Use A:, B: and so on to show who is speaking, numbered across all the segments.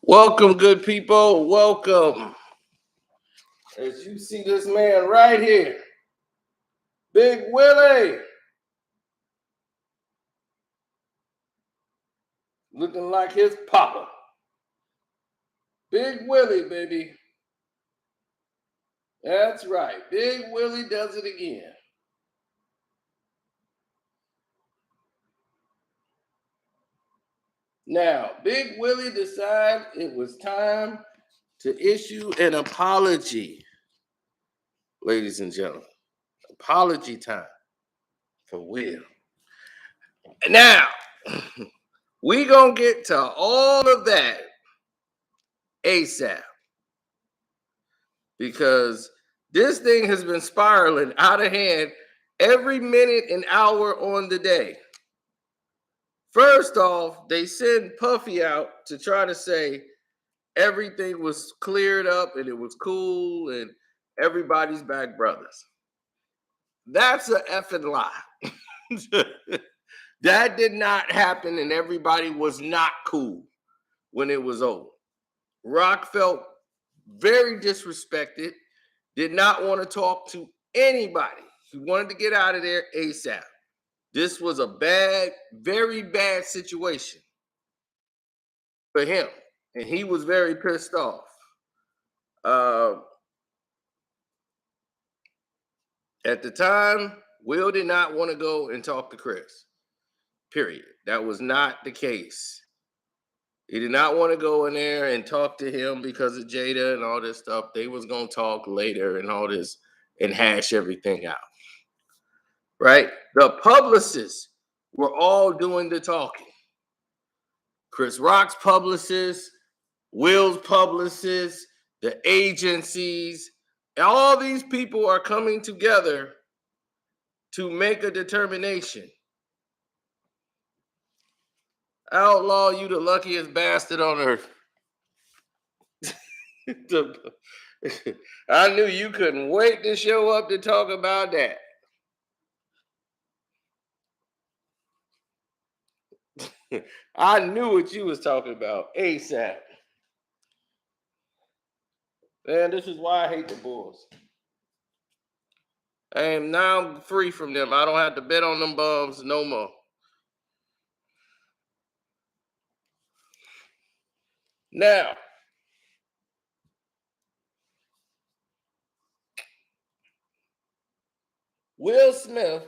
A: Welcome, good people. Welcome. As you see this man right here, Big Willie, looking like his papa. Big Willie, baby. That's right. Big Willie does it again. Now, Big Willie decided it was time to issue an apology, ladies and gentlemen. Apology time for Will. Now, we gonna get to all of that ASAP because this thing has been spiraling out of hand every minute and hour on the day. First off, they send Puffy out to try to say everything was cleared up and it was cool and everybody's back brothers. That's a effing lie. That did not happen and everybody was not cool when it was over. Rock felt very disrespected, did not want to talk to anybody. He wanted to get out of there ASAP. This was a bad, very bad situation for him. And he was very pissed off. Uh, at the time, Will did not want to go and talk to Chris. Period. That was not the case. He did not want to go in there and talk to him because of Jada and all this stuff. They was going to talk later and all this and hash everything out. Right? The publicists were all doing the talking. Chris Rock's publicists, Will's publicists, the agencies, all these people are coming together to make a determination. Outlaw, you the luckiest bastard on earth. I knew you couldn't wait to show up to talk about that. I knew what you was talking about ASAP. Man, this is why I hate the Bulls. And now I'm free from them. I don't have to bet on them bums no more. Now, Will Smith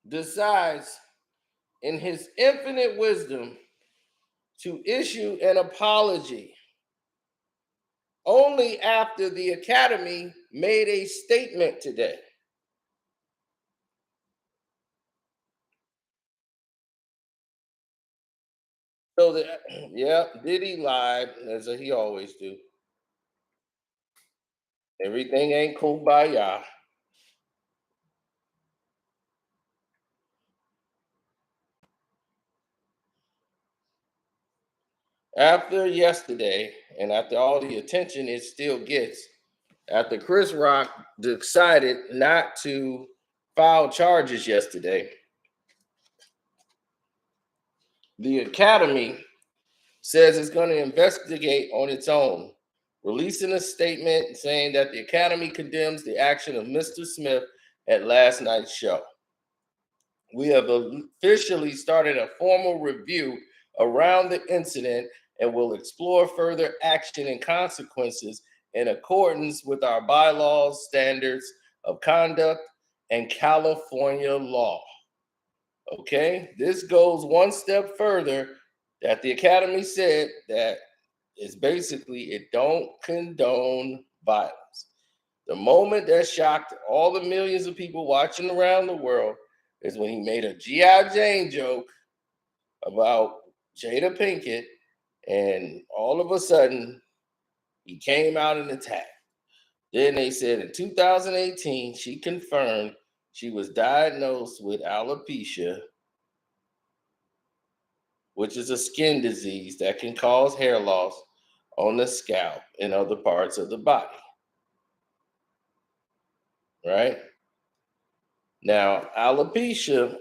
A: decides, in his infinite wisdom, to issue an apology only after the Academy made a statement today. So, Diddy lied, as he always do. Everything ain't kumbaya. After yesterday, and after all the attention it still gets, after Chris Rock decided not to file charges yesterday, the Academy says it's going to investigate on its own, releasing a statement saying that the Academy condemns the action of Mr. Smith at last night's show. We have officially started a formal review around the incident and will explore further action and consequences in accordance with our bylaws, standards of conduct, and California law. Okay, this goes one step further that the Academy said that is basically it don't condone violence. The moment that shocked all the millions of people watching around the world is when he made a G.I. Jane joke about Jada Pinkett, and all of a sudden he came out and attacked. Then they said in 2018 she confirmed she was diagnosed with alopecia, which is a skin disease that can cause hair loss on the scalp and other parts of the body. Right? Now, alopecia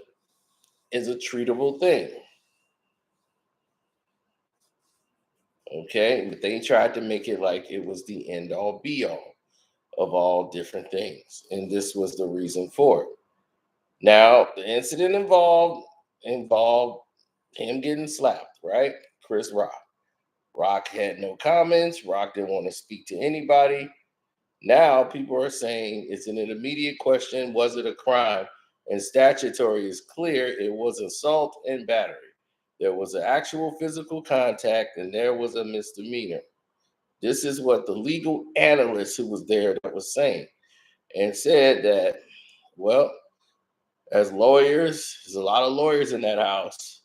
A: is a treatable thing. Okay, but they tried to make it like it was the end all be all of all different things, and this was the reason for it. Now, the incident involved him getting slapped, right? Chris Rock. Rock had no comments. Rock didn't want to speak to anybody. Now people are saying it's an immediate question: was it a crime? And statutory is clear. It was assault and battery. There was an actual physical contact, and there was a misdemeanor. This is what the legal analyst who was there that was saying, and said that, well, as lawyers, there's a lot of lawyers in that house.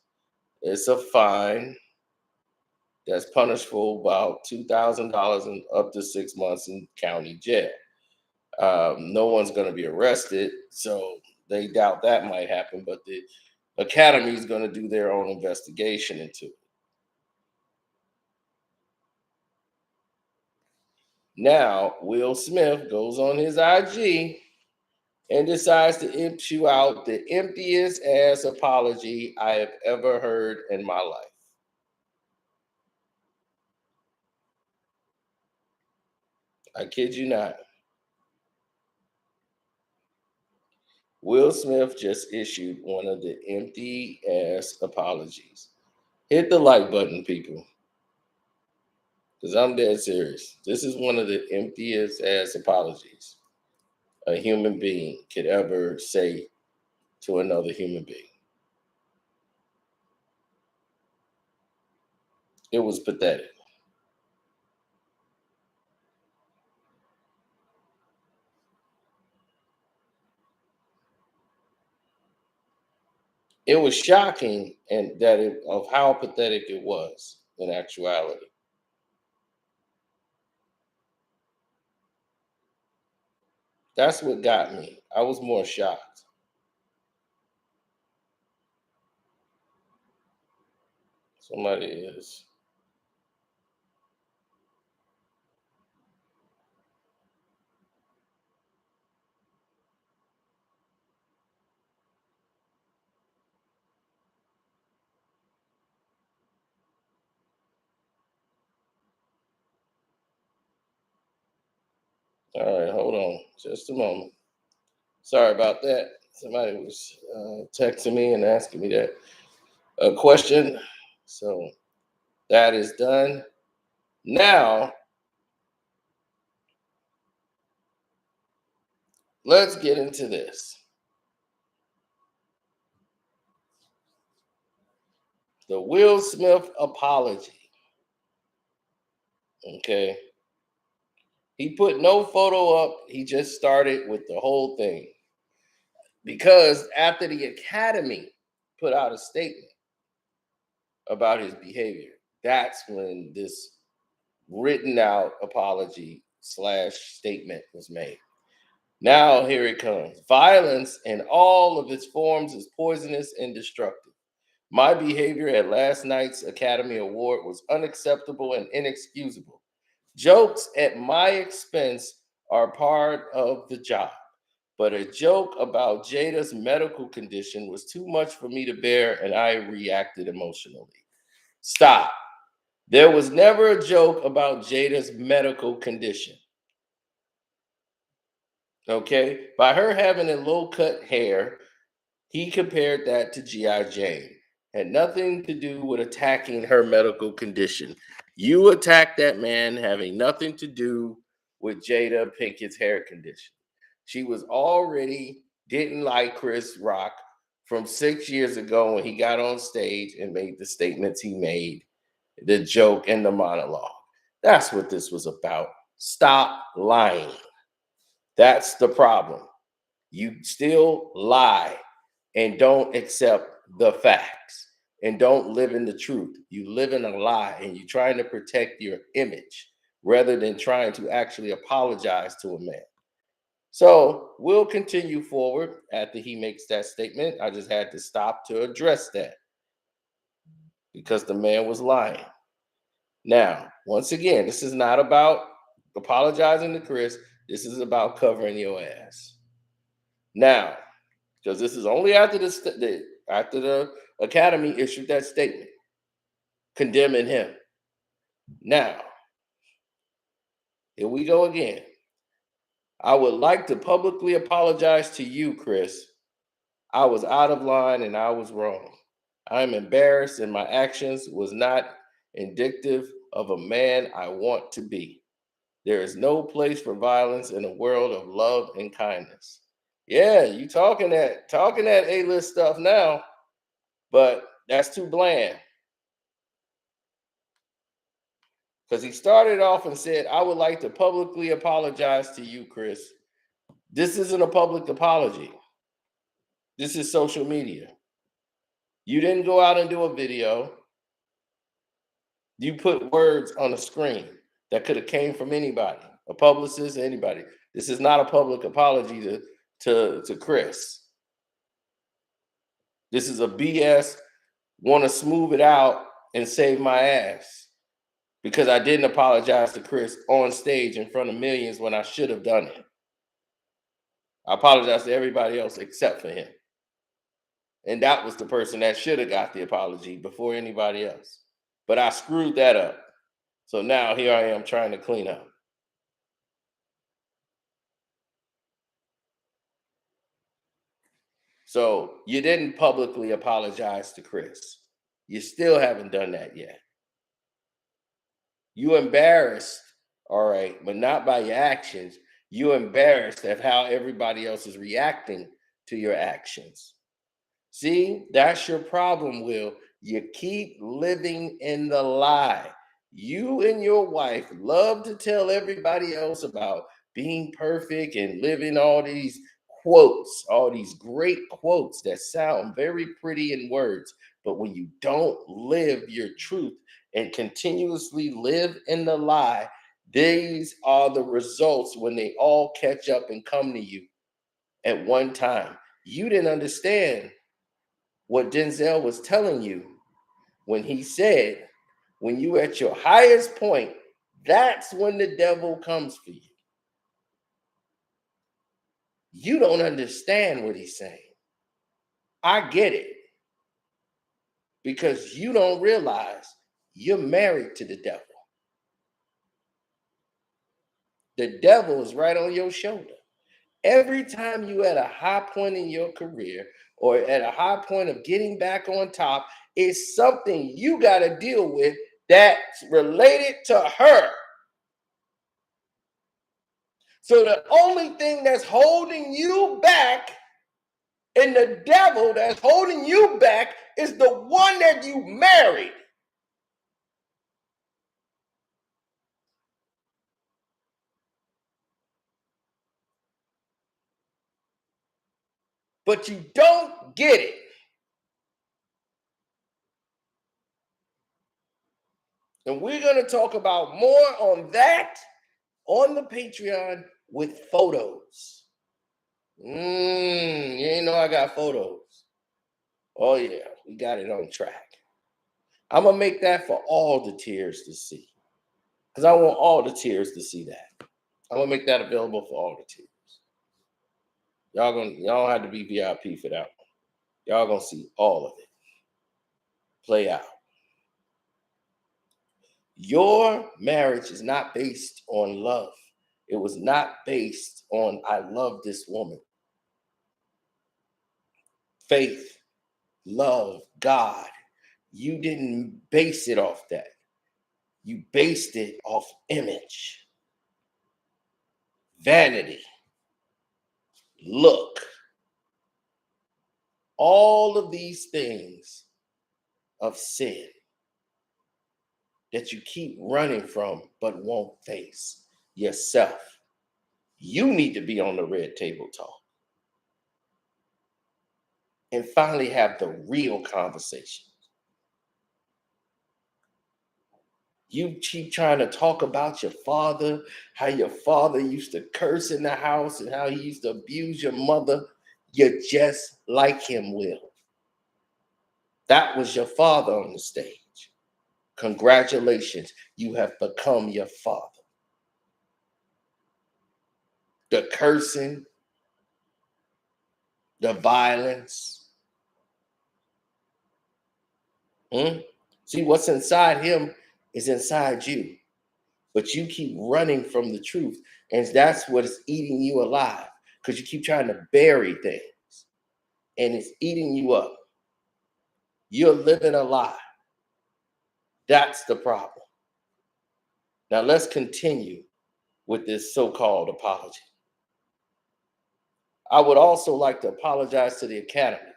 A: It's a fine that's punishable about $2,000 and up to 6 months in county jail. No one's going to be arrested, so they doubt that might happen. But the academy is going to do their own investigation into it. Now, Will Smith goes on his IG and decides to issue out the emptiest ass apology I have ever heard in my life. I kid you not. Will Smith just issued one of the empty ass apologies. Hit the like button, people, because I'm dead serious. This is one of the emptiest ass apologies a human being could ever say to another human being. It was pathetic. It was shocking, and of how pathetic it was in actuality. That's what got me. I was more shocked. Somebody is. All right, hold on just a moment. Sorry about that. Somebody was texting me and asking me that question. So that is done. Now, let's get into this. The Will Smith apology. Okay. He put no photo up. He just started with the whole thing. Because after the Academy put out a statement about his behavior, that's when this written out apology slash statement was made. Now here it comes. Violence in all of its forms is poisonous and destructive. My behavior at last night's Academy Award was unacceptable and inexcusable. Jokes at my expense are part of the job, but a joke about Jada's medical condition was too much for me to bear, and I reacted emotionally. Stop. There was never a joke about Jada's medical condition. Okay? By her having a low cut hair, he compared that to G.I. Jane. Had nothing to do with attacking her medical condition. You attacked that man having nothing to do with Jada Pinkett's hair condition. She was already didn't like Chris Rock from 6 years ago when he got on stage and made the statements he made, the joke and the monologue. That's what this was about. Stop lying. That's the problem. You still lie and don't accept the facts and don't live in the truth. You live in a lie and you're trying to protect your image rather than trying to actually apologize to a man. So we'll continue forward after he makes that statement. I just had to stop to address that because the man was lying. Now, once again, this is not about apologizing to Chris. This is about covering your ass. Now, because this is only after after the academy issued that statement condemning him. Now, here we go again. I would like to publicly apologize to you, Chris. I was out of line and I was wrong. I am embarrassed and my actions was not indicative of a man I want to be. There is no place for violence in a world of love and kindness. Yeah, you talking that A-list stuff now, but that's too bland. Because he started off and said, I would like to publicly apologize to you, Chris. This isn't a public apology. This is social media. You didn't go out and do a video. You put words on a screen that could have came from anybody, a publicist, anybody. This is not a public apology to Chris. This is a BS, want to smooth it out and save my ass because I didn't apologize to Chris on stage in front of millions when I should have done it. I apologize to everybody else except for him. And that was the person that should have got the apology before anybody else. But I screwed that up. So now here I am trying to clean up. So you didn't publicly apologize to Chris. You still haven't done that yet. You embarrassed, all right, but not by your actions. You embarrassed at how everybody else is reacting to your actions. See, that's your problem, Will. You keep living in the lie. You and your wife love to tell everybody else about being perfect and living all these quotes, all these great quotes that sound very pretty in words. But when you don't live your truth and continuously live in the lie, these are the results when they all catch up and come to you at one time. You didn't understand what Denzel was telling you when he said, when you at your highest point, that's when the devil comes for you. You don't understand what he's saying. I get it because you don't realize you're married to the devil. The devil is right on your shoulder. Every time you at a high point in your career or at a high point of getting back on top, it's something you got to deal with that's related to her. So the only thing that's holding you back and the devil that's holding you back is the one that you married. But you don't get it. And we're going to talk about more on that on the Patreon with photos. You ain't know I got photos. Oh, yeah, we got it on track. I'm going to make that for all the tiers to see. Because I want all the tiers to see that. I'm going to make that available for all the tiers. Y'all had to be VIP for that one. Y'all gonna see all of it play out. Your marriage is not based on love. It was not based on I love this woman. Faith, love, God. You didn't base it off that. You based it off image, vanity, look. All of these things of sin that you keep running from but won't face yourself. You need to be on the red table talk and finally have the real conversation. You keep trying to talk about your father, how your father used to curse in the house and how he used to abuse your mother. You're just like him, Will. That was your father on the stage. Congratulations, you have become your father. The cursing, the violence. See, what's inside him is inside you, but you keep running from the truth. And that's what is eating you alive, because you keep trying to bury things and it's eating you up. You're living a lie. That's the problem. Now let's continue with this so-called apology. I would also like to apologize to the Academy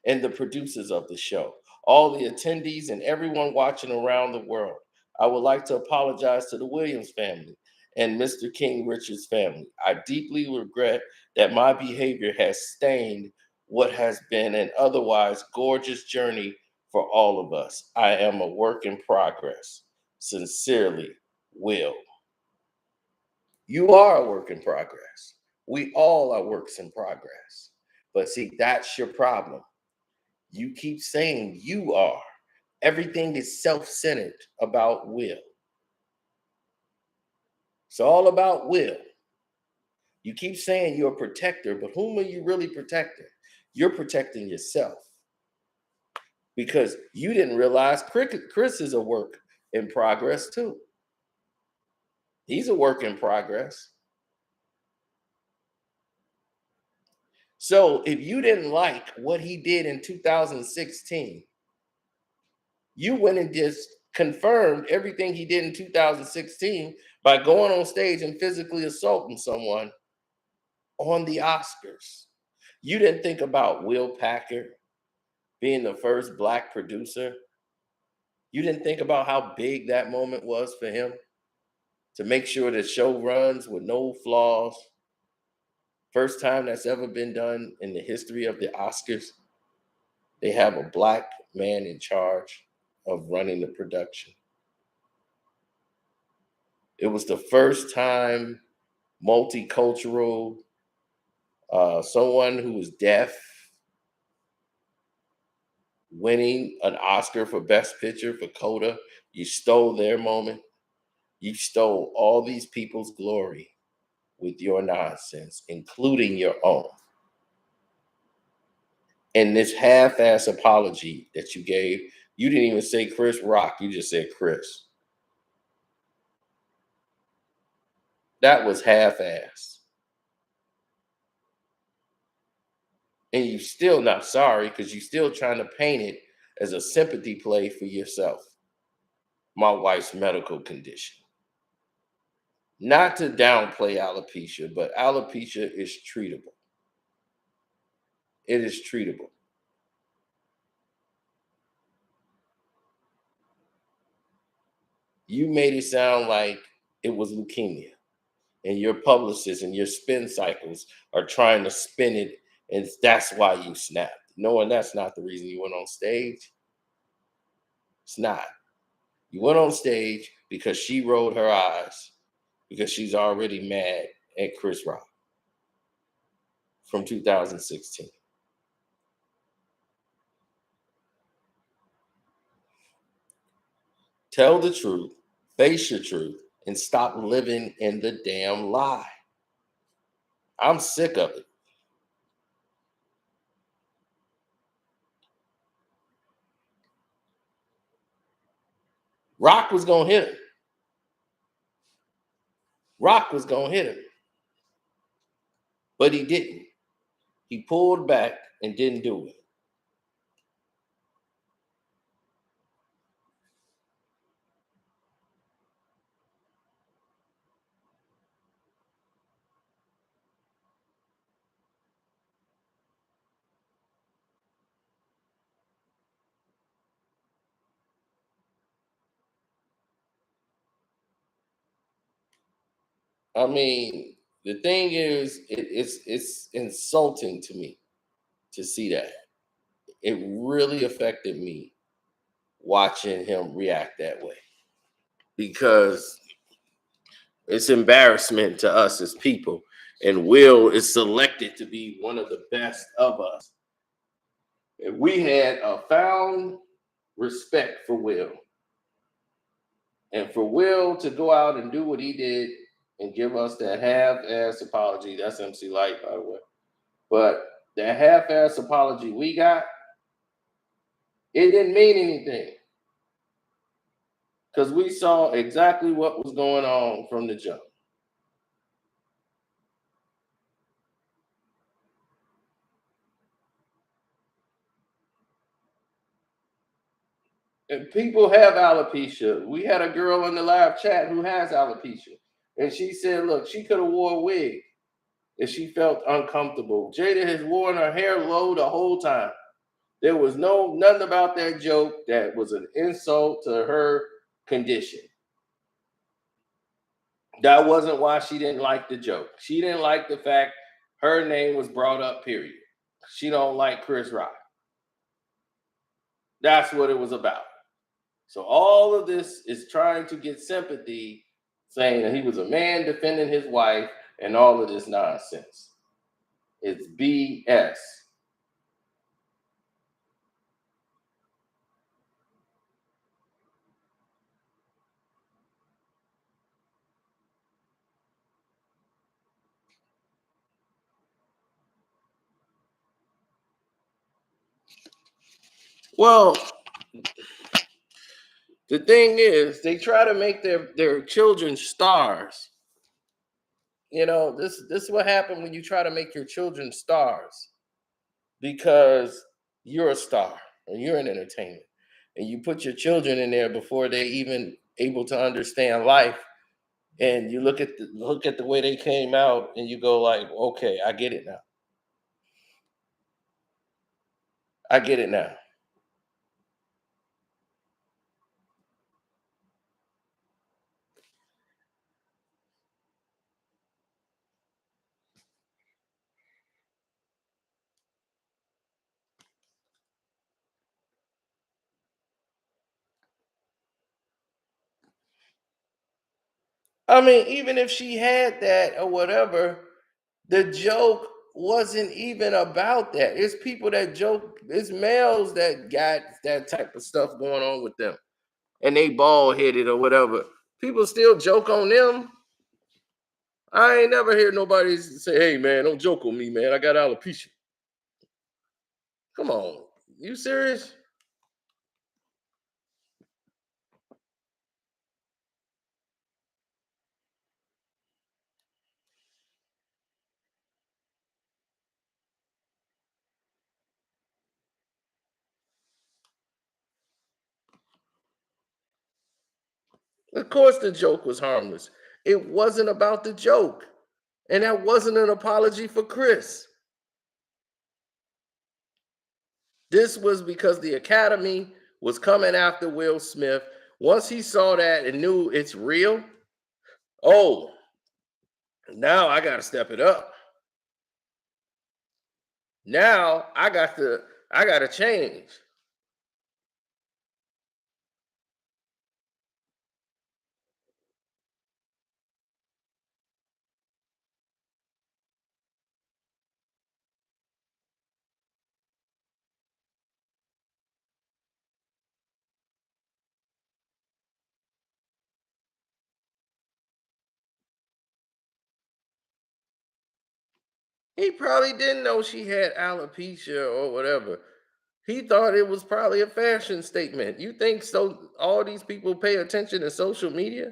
A: and the producers of the show, all the attendees, and everyone watching around the world. I would like to apologize to the Williams family and Mr. King Richard's family. I deeply regret that my behavior has stained what has been an otherwise gorgeous journey for all of us. I am a work in progress. Sincerely, Will. You are a work in progress. We all are works in progress. But see, that's your problem. You keep saying you are. Everything is self-centered about Will. It's all about Will. You keep saying you're a protector, but whom are you really protecting? You're protecting yourself, because you didn't realize Chris is a work in progress too. He's a work in progress. So if you didn't like what he did in 2016, you went and just confirmed everything he did in 2016 by going on stage and physically assaulting someone on the Oscars. You didn't think about Will Packer being the first Black producer. You didn't think about how big that moment was for him to make sure the show runs with no flaws. First time that's ever been done in the history of the Oscars. They have a Black man in charge of running the production. It was the first time multicultural, someone who was deaf winning an Oscar for Best Picture for Coda. You stole their moment. You stole all these people's glory with your nonsense, including your own. And this half-ass apology that you gave, you didn't even say Chris Rock, you just said Chris. That was half-ass. And you're still not sorry, because you're still trying to paint it as a sympathy play for yourself. My wife's medical condition. Not to downplay alopecia, but alopecia is treatable. It is treatable. You made it sound like it was leukemia, and your publicists and your spin cycles are trying to spin it, and that's why you snapped. Knowing that's not the reason you went on stage. It's not. You went on stage because she rolled her eyes because she's already mad at Chris Rock from 2016. Tell the truth, face your truth, and stop living in the damn lie. I'm sick of it. Rock was going to hit him. Rock was going to hit him. But he didn't. He pulled back and didn't do it. I mean, the thing is, it's insulting to me to see that. It really affected me watching him react that way, because it's embarrassment to us as people. And Will is selected to be one of the best of us. If we had a found respect for Will, and for Will to go out and do what he did and give us that half-ass apology, that's MC Light, by the way. But that half-ass apology we got, it didn't mean anything. because we saw exactly what was going on from the jump. And people have alopecia. We had a girl in the live chat who has alopecia, and she said, "Look, she could have wore a wig if she felt uncomfortable." Jada has worn her hair low the whole time. There was nothing about that joke that was an insult to her condition. That wasn't why she didn't like the joke. She didn't like the fact her name was brought up, period. She don't like Chris Rock. That's what it was about. So all of this is trying to get sympathy, saying that he was a man defending his wife and all of this nonsense. It's BS. Well, the thing is, they try to make their children stars. You know, this is what happened when you try to make your children stars, because you're a star and you're in entertainment, and you put your children in there before they even able to understand life, and you look at the way they came out, and you go like, okay, I get it now. I get it now. I mean, even if she had that or whatever, the joke wasn't even about that. It's people that joke, it's males that got that type of stuff going on with them, and they bald headed or whatever. People still joke on them. I ain't never hear nobody say, "Hey man, don't joke on me, man. I got alopecia." Come on, you serious? Of course, the joke was harmless. It wasn't about the joke, and that wasn't an apology for Chris. This was because the Academy was coming after Will Smith. Once he saw that and knew it's real, oh, now I got to step it up. Now I got to change. He probably didn't know she had alopecia or whatever. He thought it was probably a fashion statement. You think so? All these people pay attention to social media?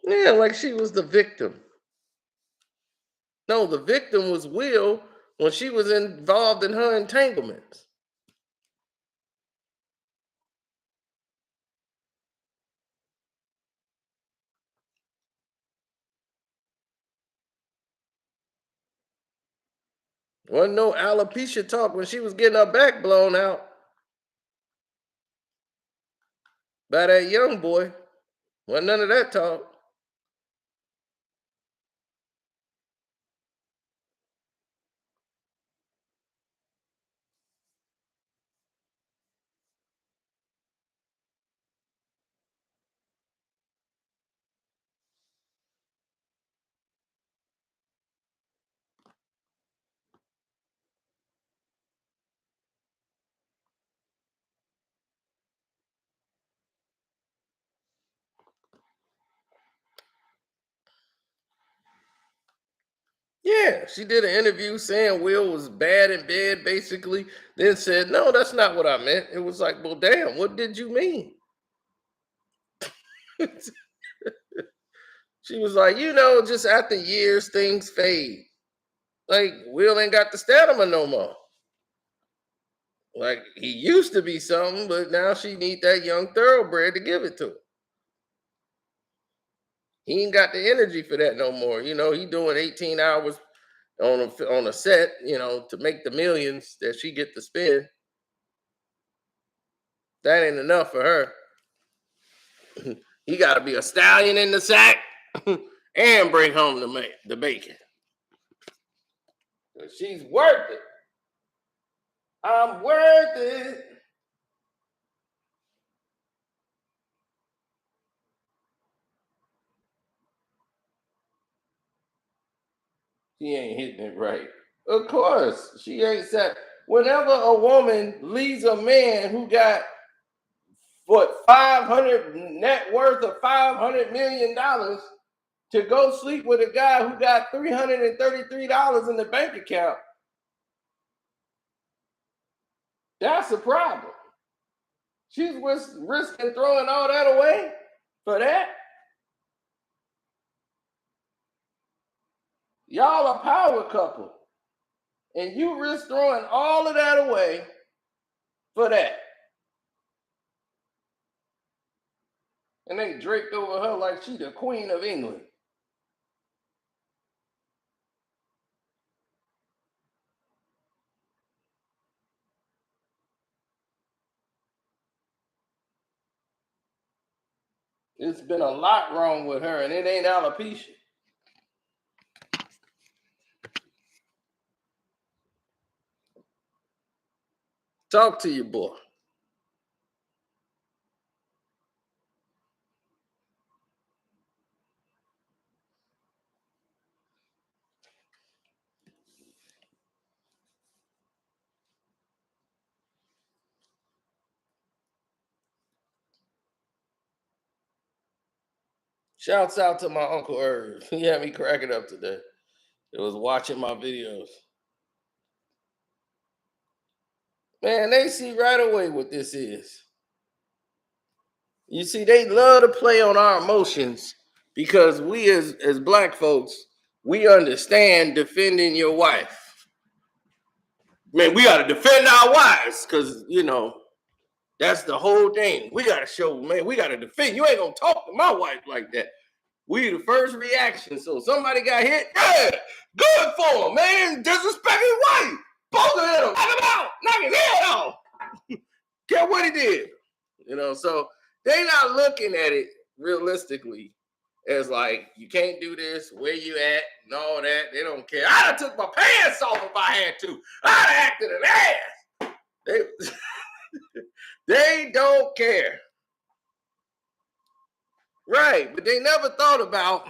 A: Yeah, like she was the victim. No, the victim was Will when she was involved in her entanglements. Wasn't no alopecia talk when she was getting her back blown out by that young boy. Wasn't none of that talk. Yeah, she did an interview saying Will was bad in bed, basically. Then said, "No, that's not what I meant." It was like, well, damn, what did you mean? She was like, just after years, things fade. Like Will ain't got the stamina no more. Like he used to be something, but now she need that young thoroughbred to give it to her. He ain't got the energy for that no more. He doing 18 hours on a set, to make the millions that she get to spend. That ain't enough for her. He got to be a stallion in the sack and bring home the bacon. She's worth it. I'm worth it. She ain't hitting it right. Of course, she ain't set. Whenever a woman leaves a man who got 500 net worth of $500 million to go sleep with a guy who got $333 in the bank account, that's a problem. She's risking throwing all that away for that. Y'all a power couple, and you risk throwing all of that away for that. And they draped over her like she the Queen of England. It's been a lot wrong with her, and it ain't alopecia. Talk to your boy. Shouts out to my Uncle Irv. He had me cracking up today. It was watching my videos. Man, they see right away what this is. You see, they love to play on our emotions because we as black folks, we understand defending your wife. Man, we gotta defend our wives, because that's the whole thing. We gotta show, man, we gotta defend. You ain't gonna talk to my wife like that. We the first reaction. So somebody got hit, yeah, good for him, man. Disrespect his wife. Both of them, knock him out, knock his head off. Care what he did. So they not looking at it realistically as like, you can't do this, where you at, and all that. They don't care. I'd have took my pants off if I had to. I'd have acted an ass. They don't care. Right, but they never thought about,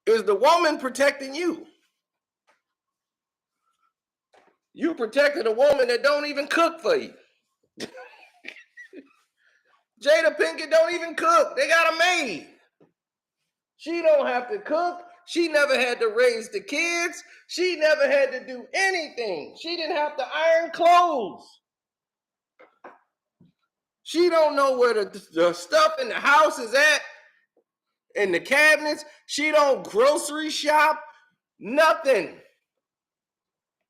A: is the woman protecting you? You protected a woman that don't even cook for you. Jada Pinkett don't even cook. They got a maid. She don't have to cook. She never had to raise the kids. She never had to do anything. She didn't have to iron clothes. She don't know where the stuff in the house is at, in the cabinets. She don't grocery shop, nothing.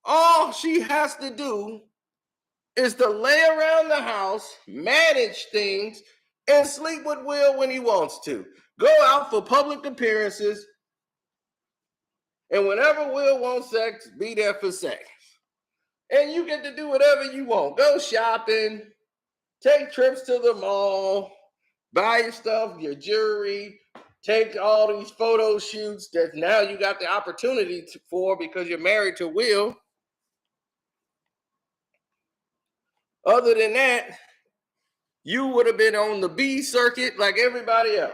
A: All she has to do is to lay around the house, manage things, and sleep with Will when he wants to. Go out for public appearances, and whenever Will wants sex, be there for sex. And you get to do whatever you want. Go shopping, take trips to the mall, buy your stuff, your jewelry, take all these photo shoots that now you got the opportunity for because you're married to Will. Other than that, you would have been on the B circuit like everybody else.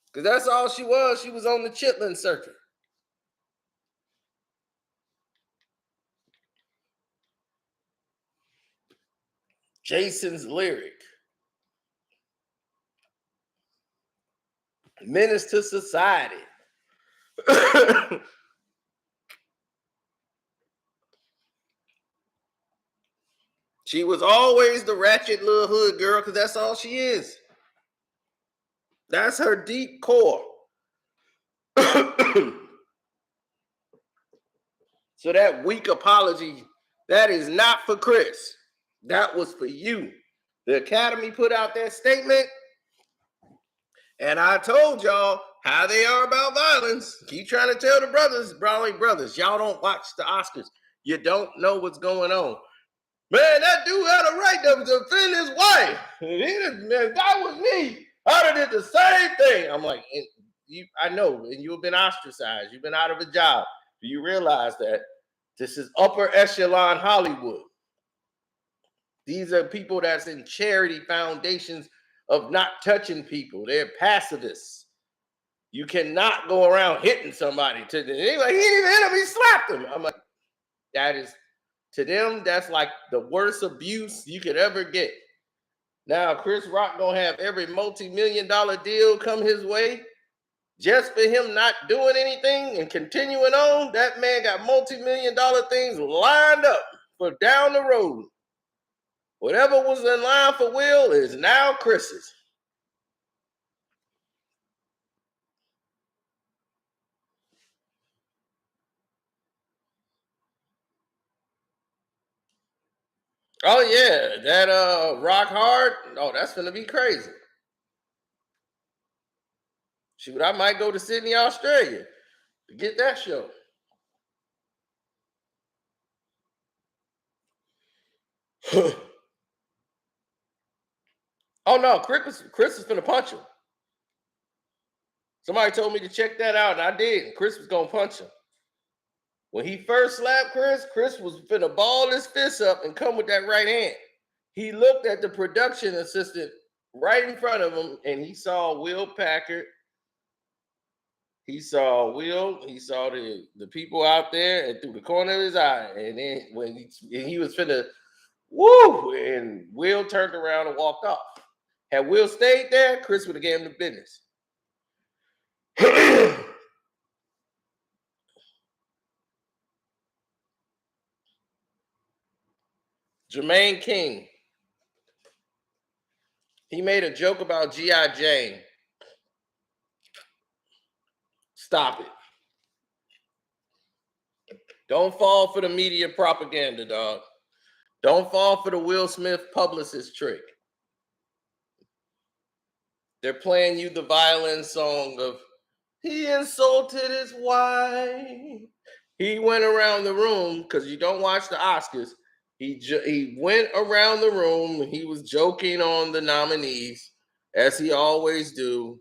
A: Because that's all she was. She was on the Chitlin circuit. Jason's lyric. Menace to society. She was always the ratchet little hood girl because that's all she is. That's her deep core. So that weak apology, that is not for Chris. That was for you. The Academy put out that statement, and I told y'all how they are about violence. Keep trying to tell the Broadway brothers, y'all don't watch the Oscars. You don't know what's going on. Man, that dude had a right to defend his wife. Man, that was me. I'd have did the same thing. I'm like, I know, and you've been ostracized. You've been out of a job. Do you realize that this is upper echelon Hollywood? These are people that's in charity foundations of not touching people. They're pacifists. You cannot go around hitting somebody. Like, he didn't even hit him, he slapped him. I'm like, that is, to them, that's like the worst abuse you could ever get. Now, Chris Rock gonna have every multi-million-dollar deal come his way just for him not doing anything and continuing on. That man got multi-million-dollar things lined up for down the road. Whatever was in line for Will is now Chris's. Oh yeah, that Rock Hard. Oh, that's gonna be crazy. Shoot, I might go to Sydney, Australia to get that show. Oh no, Chris is gonna punch him. Somebody told me to check that out, and I did. Chris was gonna punch him. When he first slapped Chris was finna ball his fist up and come with that right hand. He looked at the production assistant right in front of him, and he saw Will Packard. He saw Will. He saw the people out there, and through the corner of his eye. And then when he was finna, woo! And Will turned around and walked off. Had Will stayed there, Chris would have gave him the business. Jermaine King. He made a joke about G.I. Jane. Stop it. Don't fall for the media propaganda, dog. Don't fall for the Will Smith publicist trick. They're playing you the violin song of he insulted his wife. He went around the room because you don't watch the Oscars. He went around the room. He was joking on the nominees, as he always do.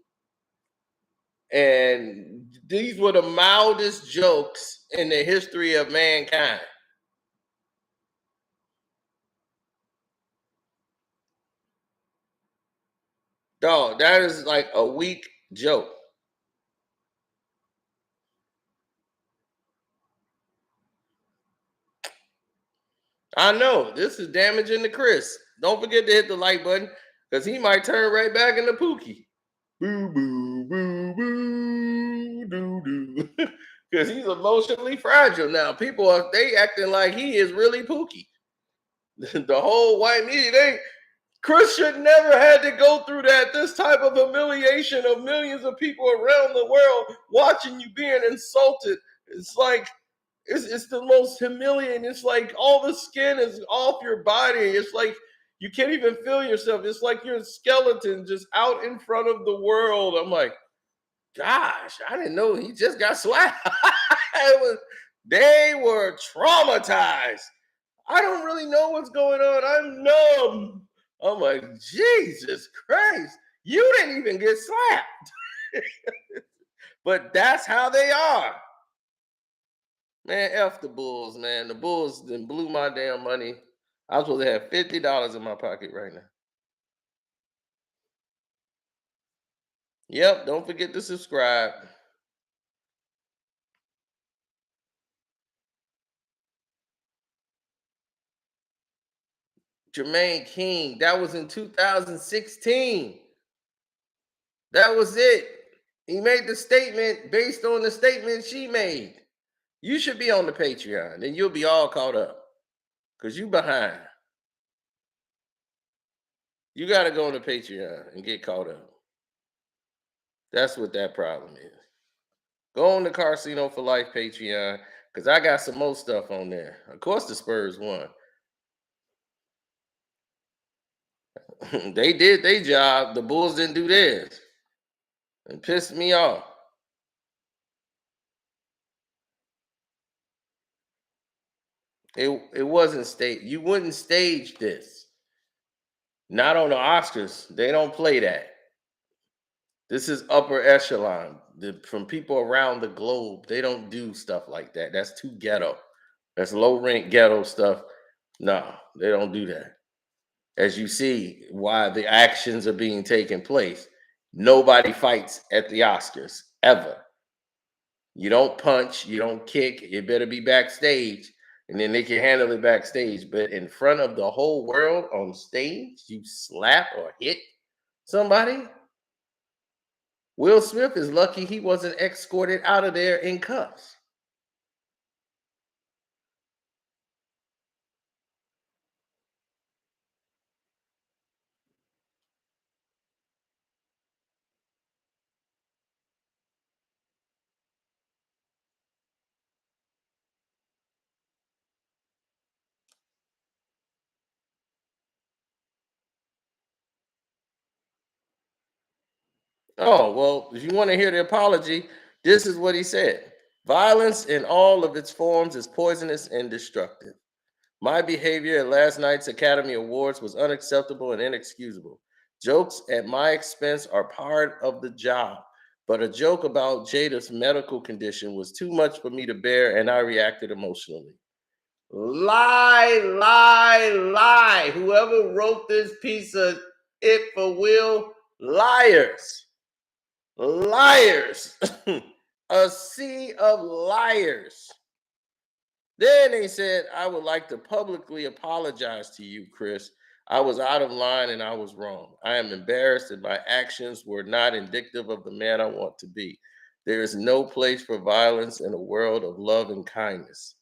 A: And these were the mildest jokes in the history of mankind. Dog, that is like a weak joke. I know this is damaging to Chris. Don't forget to hit the like button because he might turn right back into Pookie. Boo, boo, boo, boo, doo, doo. Because he's emotionally fragile now. People they acting like he is really Pookie. The whole white media, Chris should never had to go through that. This type of humiliation of millions of people around the world watching you being insulted. It's like it's the most humiliating. It's like all the skin is off your body. It's like you can't even feel yourself. It's like you're a skeleton just out in front of the world. I'm like, gosh, I didn't know he just got slapped. They were traumatized. I don't really know what's going on. I'm numb. I'm like, Jesus Christ, you didn't even get slapped. But that's how they are. Man, F the Bulls, man. The Bulls then blew my damn money. I was supposed to have $50 in my pocket right now. Yep, don't forget to subscribe. Jermaine King, that was in 2016. That was it. He made the statement based on the statement she made. You should be on the Patreon, and you'll be all caught up because you behind. You got to go on the Patreon and get caught up. That's what that problem is. Go on the Casino for Life Patreon because I got some more stuff on there. Of course, the Spurs won. They did their job. The Bulls didn't do theirs, and pissed me off. It wasn't stage. You wouldn't stage this. Not on the Oscars. They don't play that. This is upper echelon. From people around the globe. They don't do stuff like that. That's too ghetto. That's low rent ghetto stuff. No, they don't do that. As you see, why the actions are being taken place. Nobody fights at the Oscars ever. You don't punch, you don't kick. You better be backstage, and then they can handle it backstage. But in front of the whole world on stage, you slap or hit somebody. Will Smith is lucky he wasn't escorted out of there in cuffs. Oh, well, if you want to hear the apology, this is what he said. Violence in all of its forms is poisonous and destructive. My behavior at last night's Academy Awards was unacceptable and inexcusable. Jokes at my expense are part of the job, but a joke about Jada's medical condition was too much for me to bear, and I reacted emotionally. Lie, lie, lie. Whoever wrote this piece of it for Will, liars. Liars. A sea of liars. Then they said, I would like to publicly apologize to you, Chris. I was out of line and I was wrong. I am embarrassed that my actions were not indicative of the man I want to be. There is no place for violence in a world of love and kindness.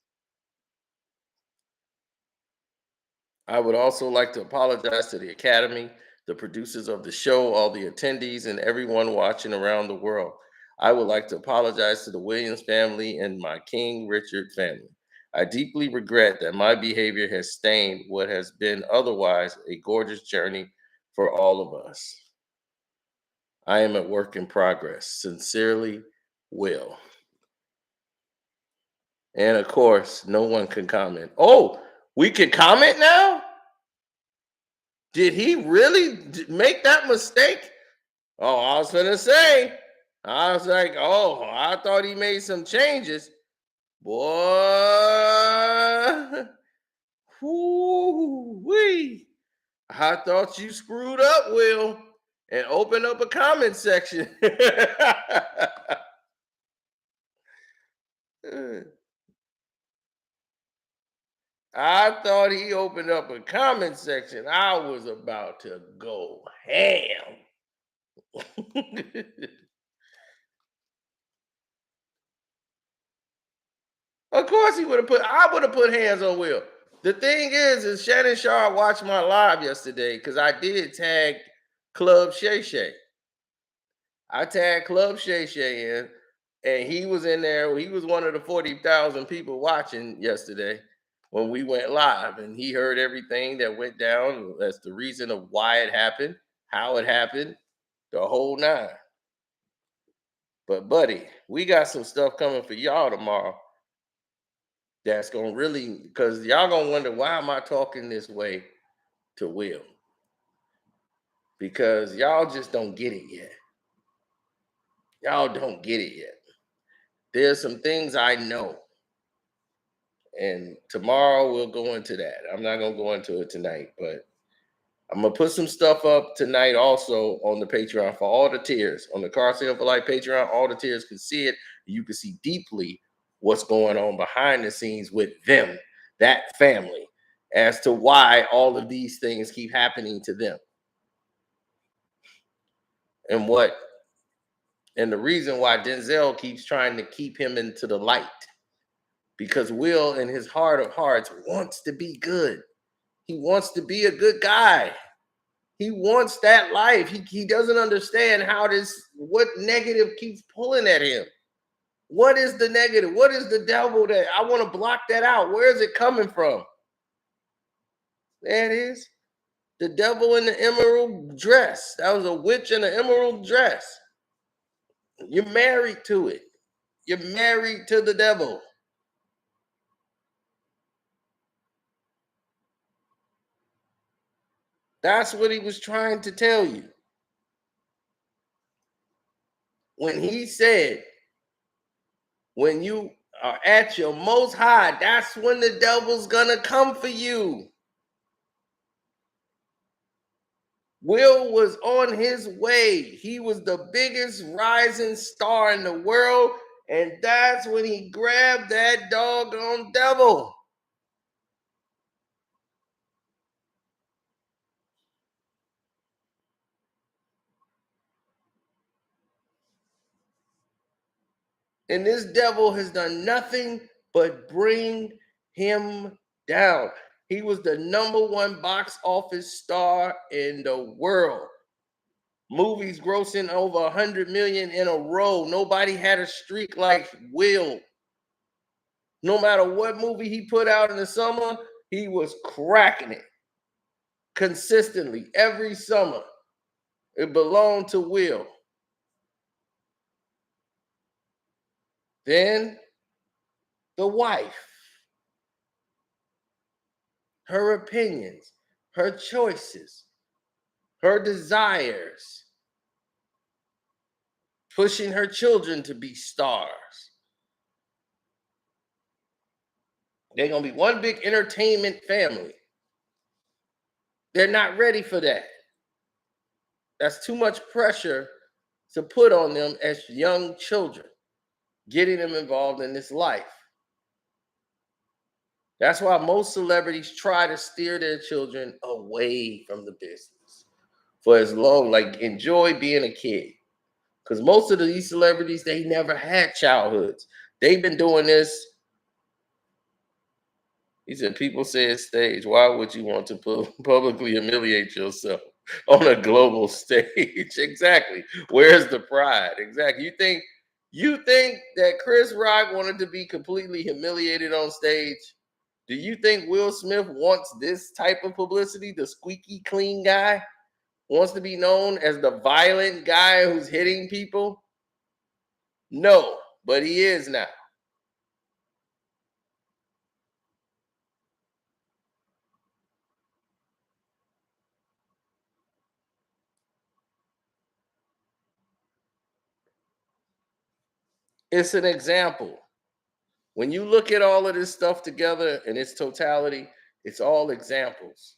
A: I would also like to apologize to the Academy, the producers of the show, all the attendees, and everyone watching around the world. I would like to apologize to the Williams family and my King Richard family. I deeply regret that my behavior has stained what has been otherwise a gorgeous journey for all of us. I am a work in progress. Sincerely, Will. And of course, no one can comment. Oh, we can comment now? Did he really make that mistake? Oh, I was gonna say. I was like, oh, I thought he made some changes. Boy. Whoo-wee. I thought you screwed up, Will, and opened up a comment section. I thought he opened up a comment section. I was about to go ham. Of course he would have put. I would have put hands on Will. The thing is Shannon Sharp watched my live yesterday because I did tag Club Shay Shay. I tagged Club Shay Shay in, and he was in there. He was one of the 40,000 people watching yesterday when we went live, and he heard everything that went down. That's the reason of why it happened, how it happened, the whole nine. But buddy, we got some stuff coming for y'all tomorrow. That's gonna really, because y'all gonna wonder why am I talking this way to Will? Because y'all just don't get it yet. Y'all don't get it yet. There's some things I know, and tomorrow we'll go into that. I'm not gonna go into it tonight, but I'm gonna put some stuff up tonight also on the Patreon for all the tiers. On the Car Sale for Life Patreon, all the tiers can see it. You can see deeply what's going on behind the scenes with them, that family, as to why all of these things keep happening to them. And what And the reason why Denzel keeps trying to keep him into the light, because Will, in his heart of hearts, wants to be good. He wants to be a good guy. He wants that life. He doesn't understand how what negative keeps pulling at him. What is the negative? What is the devil that I want to block that out? Where is it coming from? There it is. The devil in the emerald dress. That was a witch in an emerald dress. You're married to it. You're married to the devil. That's what he was trying to tell you. When he said, when you are at your most high, that's when the devil's gonna come for you. Will was on his way. He was the biggest rising star in the world, and that's when he grabbed that doggone devil. And this devil has done nothing but bring him down. He was the #1 box office star in the world. Movies grossing over 100 million in a row. Nobody had a streak like Will. No matter what movie he put out in the summer, he was cracking it consistently every summer. It belonged to Will. Then the wife, her opinions, her choices, her desires, pushing her children to be stars. They're going to be one big entertainment family. They're not ready for that. That's too much pressure to put on them as young children, getting them involved in this life. That's why most celebrities try to steer their children away from the business for as long, like enjoy being a kid. Because most of these celebrities, they never had childhoods. They've been doing this. He said, people say it's stage. Why would you want to publicly humiliate yourself on a global stage? Exactly. Where's the pride? Exactly. You think that Chris Rock wanted to be completely humiliated on stage? Do you think Will Smith wants this type of publicity? The squeaky clean guy wants to be known as the violent guy who's hitting people? No, but he is now. It's an example. When you look at all of this stuff together in its totality, it's all examples.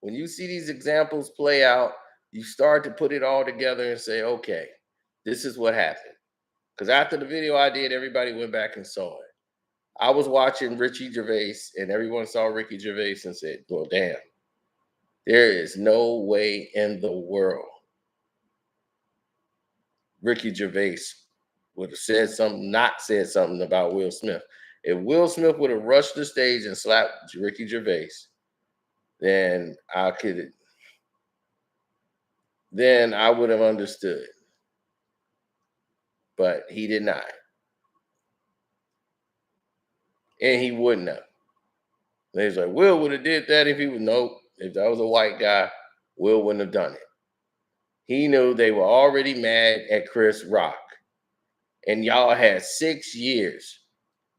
A: When you see these examples play out, you start to put it all together and say, okay, this is what happened. Because after the video I did, everybody went back and saw it. I was watching Ricky Gervais, and everyone saw Ricky Gervais and said, well, damn, there is no way in the world Ricky Gervais would have not said something about Will Smith. If Will Smith would have rushed the stage and slapped Ricky Gervais, then I would have understood. But he did not. And he wouldn't have. And he's like, Will would have did that if he would. Nope. If that was a white guy, Will wouldn't have done it. He knew they were already mad at Chris Rock. And y'all had 6 years.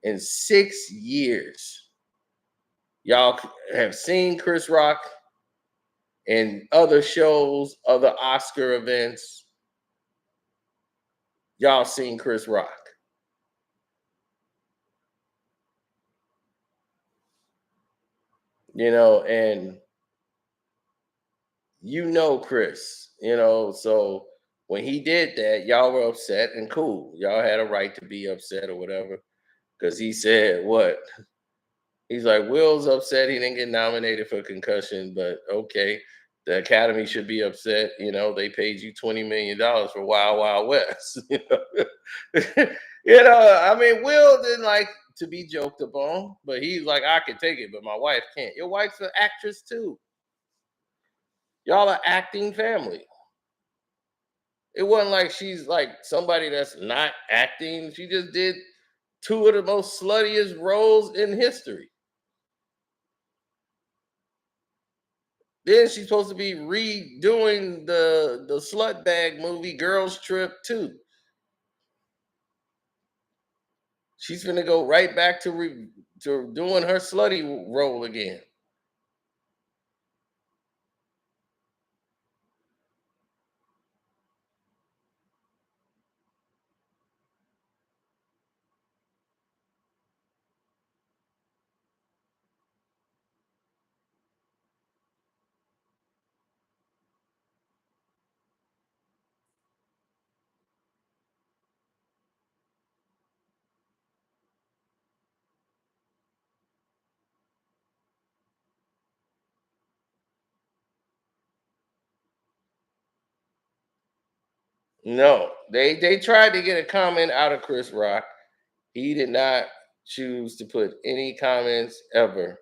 A: In 6 years, y'all have seen Chris Rock in other shows, other Oscar events. Y'all seen Chris Rock. And Chris, so when he did that, y'all were upset and cool. Y'all had a right to be upset or whatever. Because he said what? He's like, Will's upset he didn't get nominated for concussion, but okay. The Academy should be upset. They paid you $20 million for Wild Wild West. I mean, Will didn't like to be joked upon, but he's like, I can take it, but my wife can't. Your wife's an actress too. Y'all are acting family. It wasn't like she's like somebody that's not acting. She just did two of the most sluttiest roles in history. Then she's supposed to be redoing the slut bag movie Girls Trip 2. She's gonna go right back to doing her slutty role again. No, they tried to get a comment out of Chris Rock. He did not choose to put any comments ever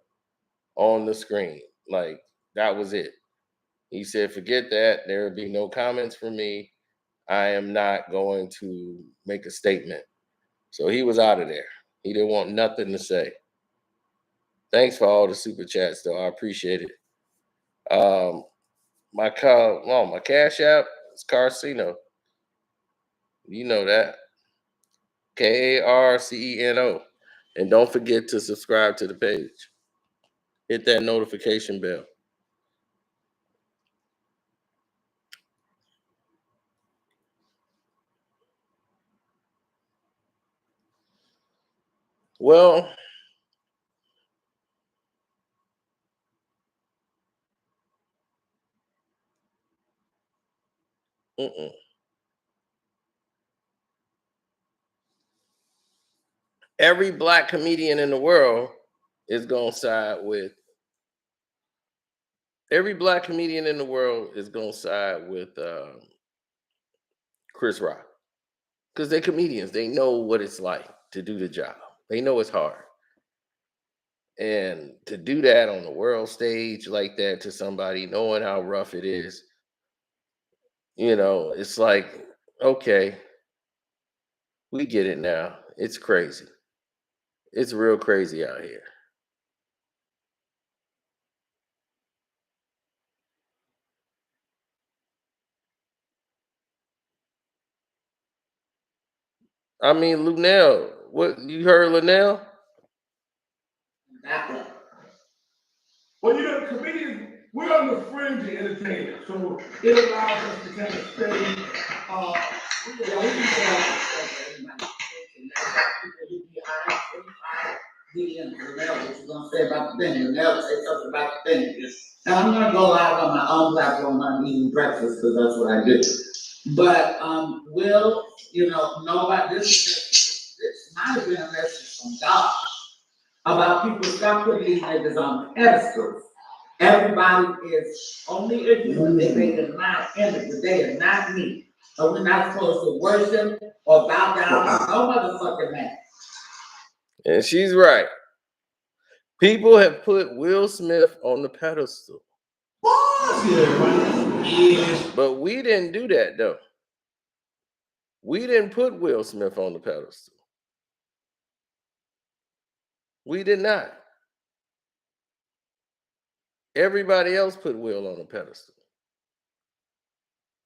A: on the screen. Like that was it. He said, "Forget that. There will be no comments from me. I am not going to make a statement." So he was out of there. He didn't want nothing to say. Thanks for all the super chats, though. I appreciate it. My Cash App is Carcino. You know that. Karceno. And don't forget to subscribe to the page. Hit that notification bell. Well, mm-mm. Every black comedian in the world is gonna side with Chris Rock because they're comedians. They know what it's like to do the job. They know it's hard, and to do that on the world stage like that to somebody, knowing how rough it is, it's like, okay, we get it now. It's crazy. It's real crazy out here. I mean, Lunell, what you heard, Lunell?
B: Well, comedians, we're on the fringe of entertainment, so it allows us to kind of stay. What you gonna say about the thing? Never say something about the thing. Now I'm gonna go live on my own platform. I'm eating breakfast because that's what I do. But Will, nobody. This might have been a message from God about people stop putting these niggas on pedestals. Everybody is only ignorant that they are not image, that they are not me. So we're not supposed to worship or bow down to no motherfucking man.
A: And she's right. People have put Will Smith on the pedestal. But we didn't do that, though. We didn't put Will Smith on the pedestal. We did not. Everybody else put Will on the pedestal.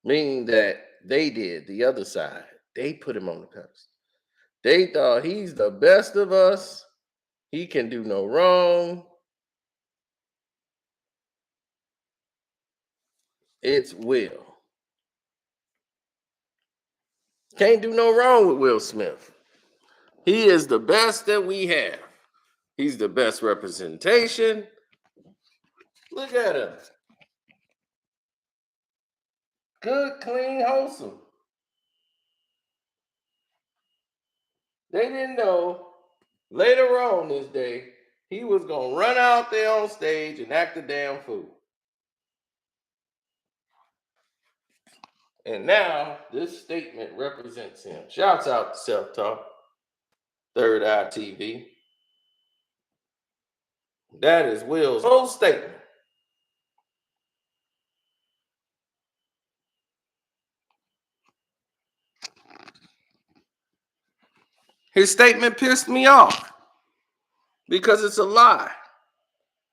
A: Meaning that they did, the other side. They put him on the pedestal. They thought he's the best of us. He can do no wrong. It's Will. Can't do no wrong with Will Smith. He is the best that we have. He's the best representation. Look at him. Good, clean, wholesome. They didn't know later on this day he was going to run out there on stage and act a damn fool. And now this statement represents him. Shouts out to Self Talk, Third Eye TV. That is Will's whole statement. His statement pissed me off because it's a lie.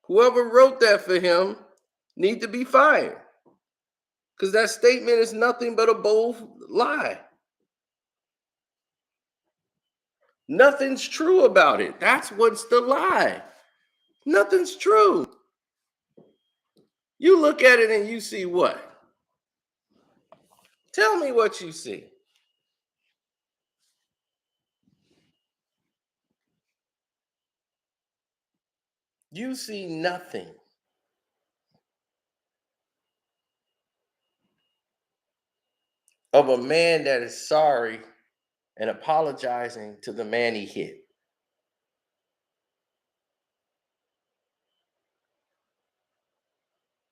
A: Whoever wrote that for him need to be fired because that statement is nothing but a bold lie. Nothing's true about it. That's what's the lie. Nothing's true. You look at it and you see what? Tell me what you see. You see nothing. Of a man that is sorry and apologizing to the man he hit.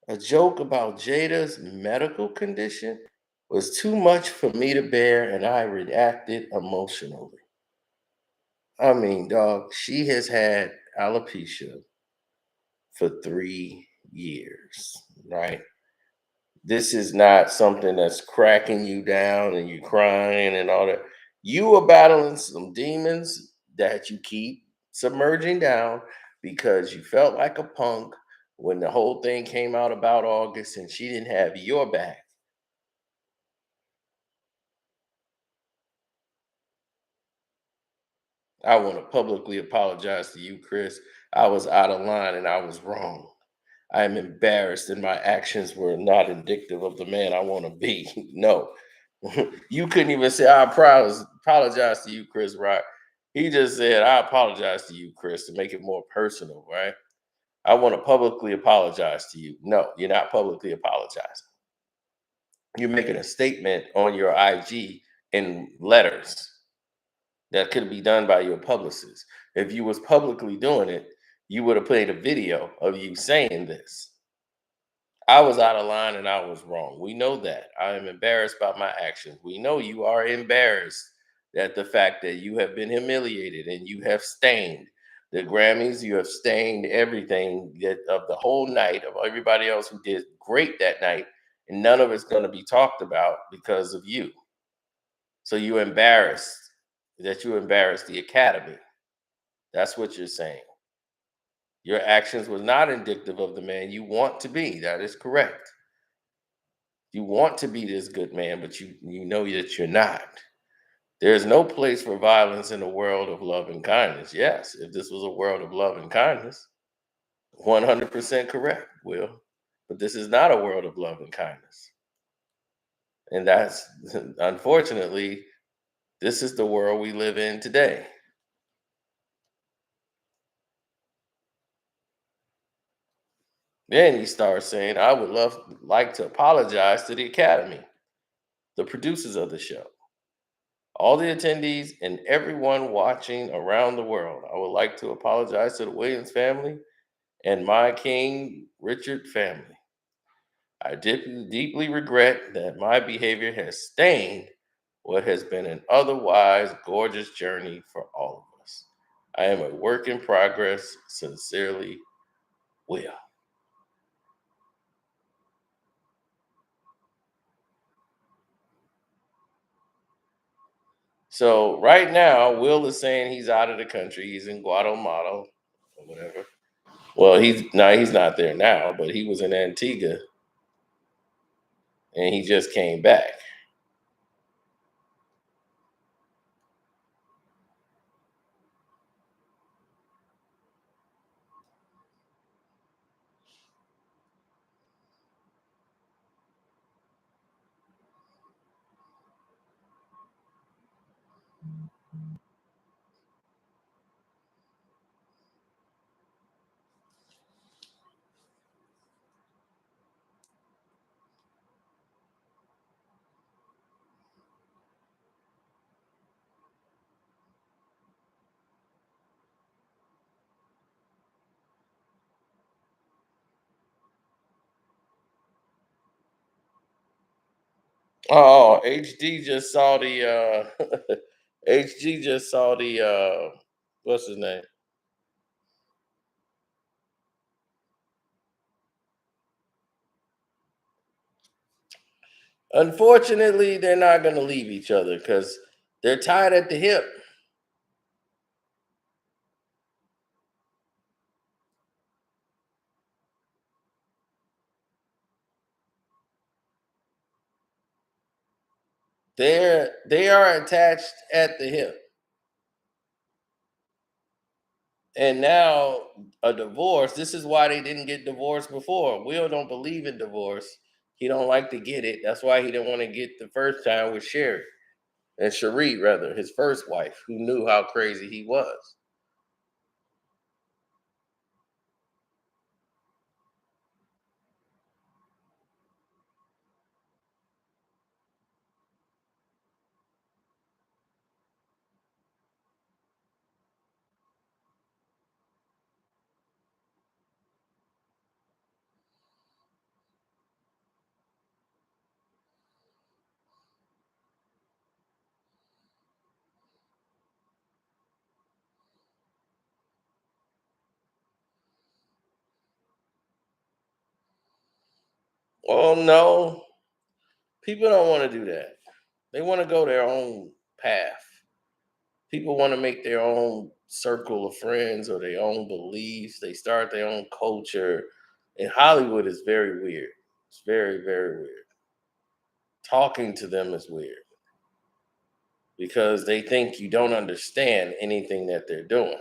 A: A joke about Jada's medical condition was too much for me to bear, and I reacted emotionally. I mean, dog, she has had alopecia for 3 years, right? This is not something that's cracking you down and you crying and all that. You are battling some demons that you keep submerging down because you felt like a punk when the whole thing came out about August and she didn't have your back. I want to publicly apologize to you, Chris. I was out of line and I was wrong. I am embarrassed and my actions were not indicative of the man I want to be. No, you couldn't even say, I apologize to you, Chris Rock. He just said, I apologize to you, Chris, to make it more personal, right? I want to publicly apologize to you. No, you're not publicly apologizing. You're making a statement on your IG in letters that could be done by your publicist. If you was publicly doing it, you would have played a video of you saying this. I was out of line and I was wrong. We know that. I am embarrassed by my actions. We know you are embarrassed at the fact that you have been humiliated and you have stained the Grammys, you have stained everything that, of the whole night, of everybody else who did great that night, and none of it's going to be talked about because of you. So you're embarrassed that you embarrassed the Academy. That's what you're saying. Your actions was not indicative of the man you want to be. That is correct. You want to be this good man, but you know that you're not. There's no place for violence in a world of love and kindness. Yes, if this was a world of love and kindness, 100% correct, Will. But this is not a world of love and kindness. And that's, unfortunately, this is the world we live in today. Then he starts saying, I would like to apologize to the Academy, the producers of the show, all the attendees, and everyone watching around the world. I would like to apologize to the Williams family and my King Richard family. I deeply regret that my behavior has stained what has been an otherwise gorgeous journey for all of us. I am a work in progress. Sincerely, Will. So right now, Will is saying he's out of the country. He's in Guatemala or whatever. Well, he's not there now, but he was in Antigua and he just came back. Oh, HD just saw the HG just saw the what's his name? Unfortunately, they're not gonna leave each other because they're tied at the hip. They are attached at the hip. And now a divorce. This is why they didn't get divorced before. Will don't believe in divorce. He don't like to get it. That's why he didn't want to get the first time with Sherry and Cherie, rather, his first wife, who knew how crazy he was. Oh no, people don't want to do that. They want to go their own path. People want to make their own circle of friends or their own beliefs. They start their own culture. And Hollywood is very weird. It's very, very weird. Talking to them is weird because they think you don't understand anything that they're doing.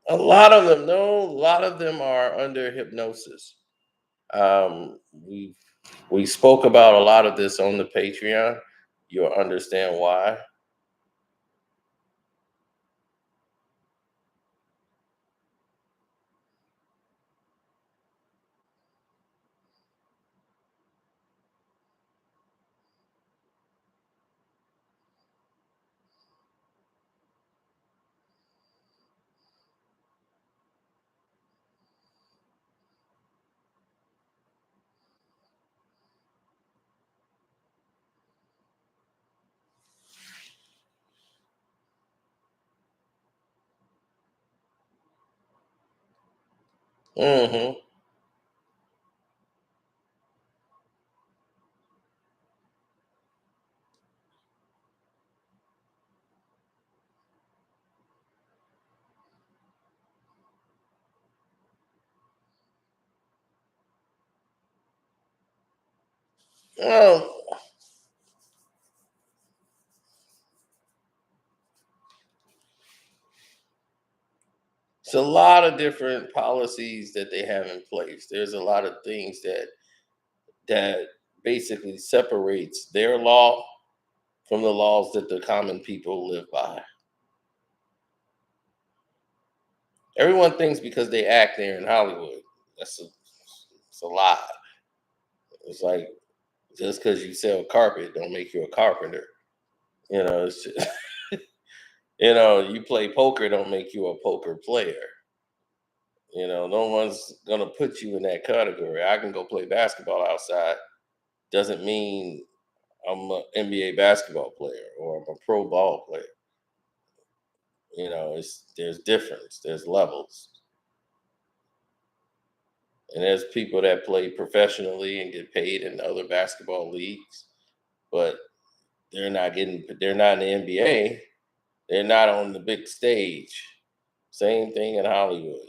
A: A lot of them are under hypnosis. Um, we we spoke about a lot of this on the Patreon. You'll understand why. Hmm. Well, it's a lot of different policies that they have in place. There's a lot of things that basically separates their law from the laws that the common people live by. Everyone thinks because they act there in Hollywood, that's it's a lie. It's like just because you sell carpet don't make you a carpenter. It's just, you play poker don't make you a poker player. No one's gonna put you in that category. I can go play basketball outside. Doesn't mean I'm an NBA basketball player or I'm a pro ball player. There's difference. There's levels, and there's people that play professionally and get paid in other basketball leagues, but they're not in the NBA. They're not on the big stage. Same thing in Hollywood.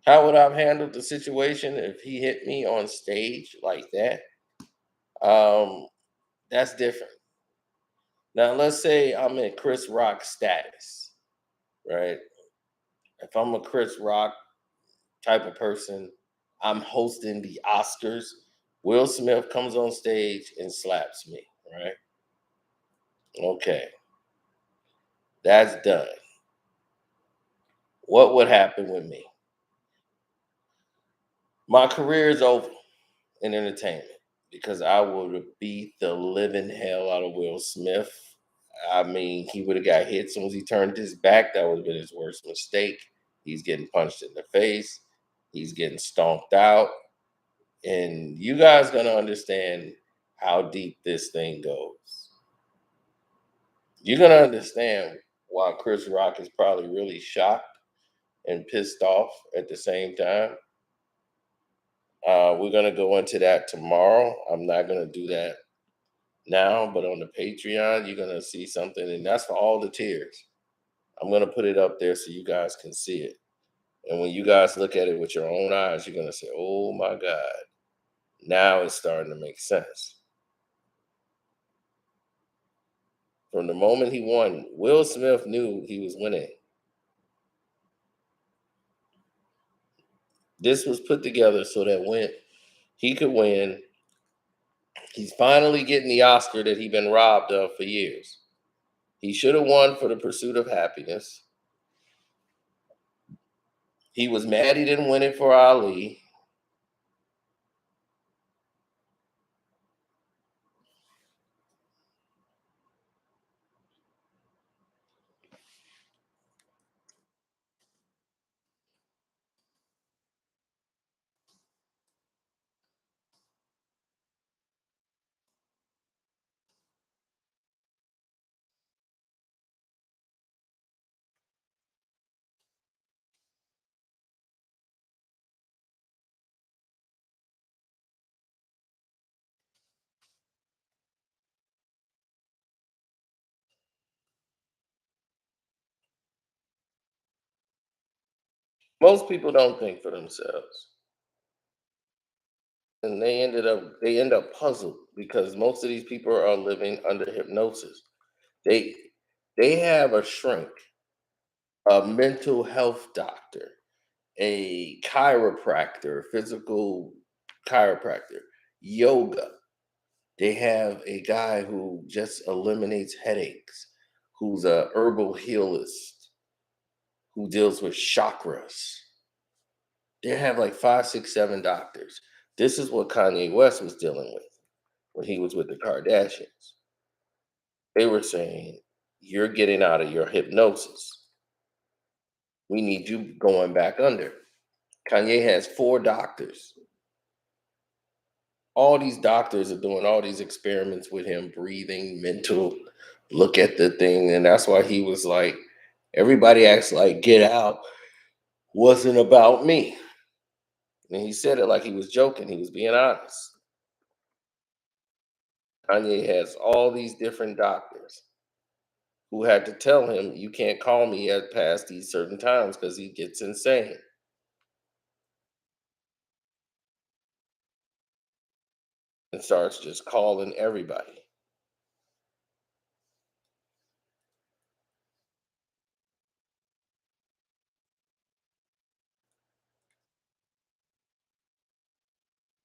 A: How would I have handled the situation if he hit me on stage like that? Um, that's different. Now, let's say I'm in Chris Rock status, right? If I'm a Chris Rock type of person, I'm hosting the Oscars. Will Smith comes on stage and slaps me, right? Okay, that's done. What would happen with me? My career is over in entertainment because I would have beat the living hell out of Will Smith. I mean, he would have got hit as soon as he turned his back. That would have been his worst mistake. He's getting punched in the face. He's getting stomped out. And you guys gonna understand how deep this thing goes. You're gonna understand why Chris Rock is probably really shocked and pissed off at the same time. We're gonna go into that tomorrow. I'm not gonna do that now, but on the Patreon, you're gonna see something, and that's for all the tiers. I'm gonna put it up there so you guys can see it. And when you guys look at it with your own eyes, you're gonna say, "Oh my God, now it's starting to make sense." From the moment he won, Will Smith knew he was winning. This was put together so that when he could win, he's finally getting the Oscar that he's been robbed of for years. He should have won for The Pursuit of Happiness. He was mad he didn't win it for Ali. Most people don't think for themselves. And they end up puzzled because most of these people are living under hypnosis. They they have a shrink, a mental health doctor, a chiropractor, physical chiropractor, yoga. They have a guy who just eliminates headaches, who's a herbal healist, who deals with chakras. They have like five, six, seven doctors. This is what Kanye West was dealing with when he was with the Kardashians. They were saying, "You're getting out of your hypnosis. We need you going back under." Kanye has four doctors. All these doctors are doing all these experiments with him, breathing, mental, look at the thing. And that's why he was like, everybody acts like Get Out wasn't about me. And he said it like he was joking. He was being honest. Kanye has all these different doctors who had to tell him, you can't call me at past these certain times because he gets insane and starts just calling everybody.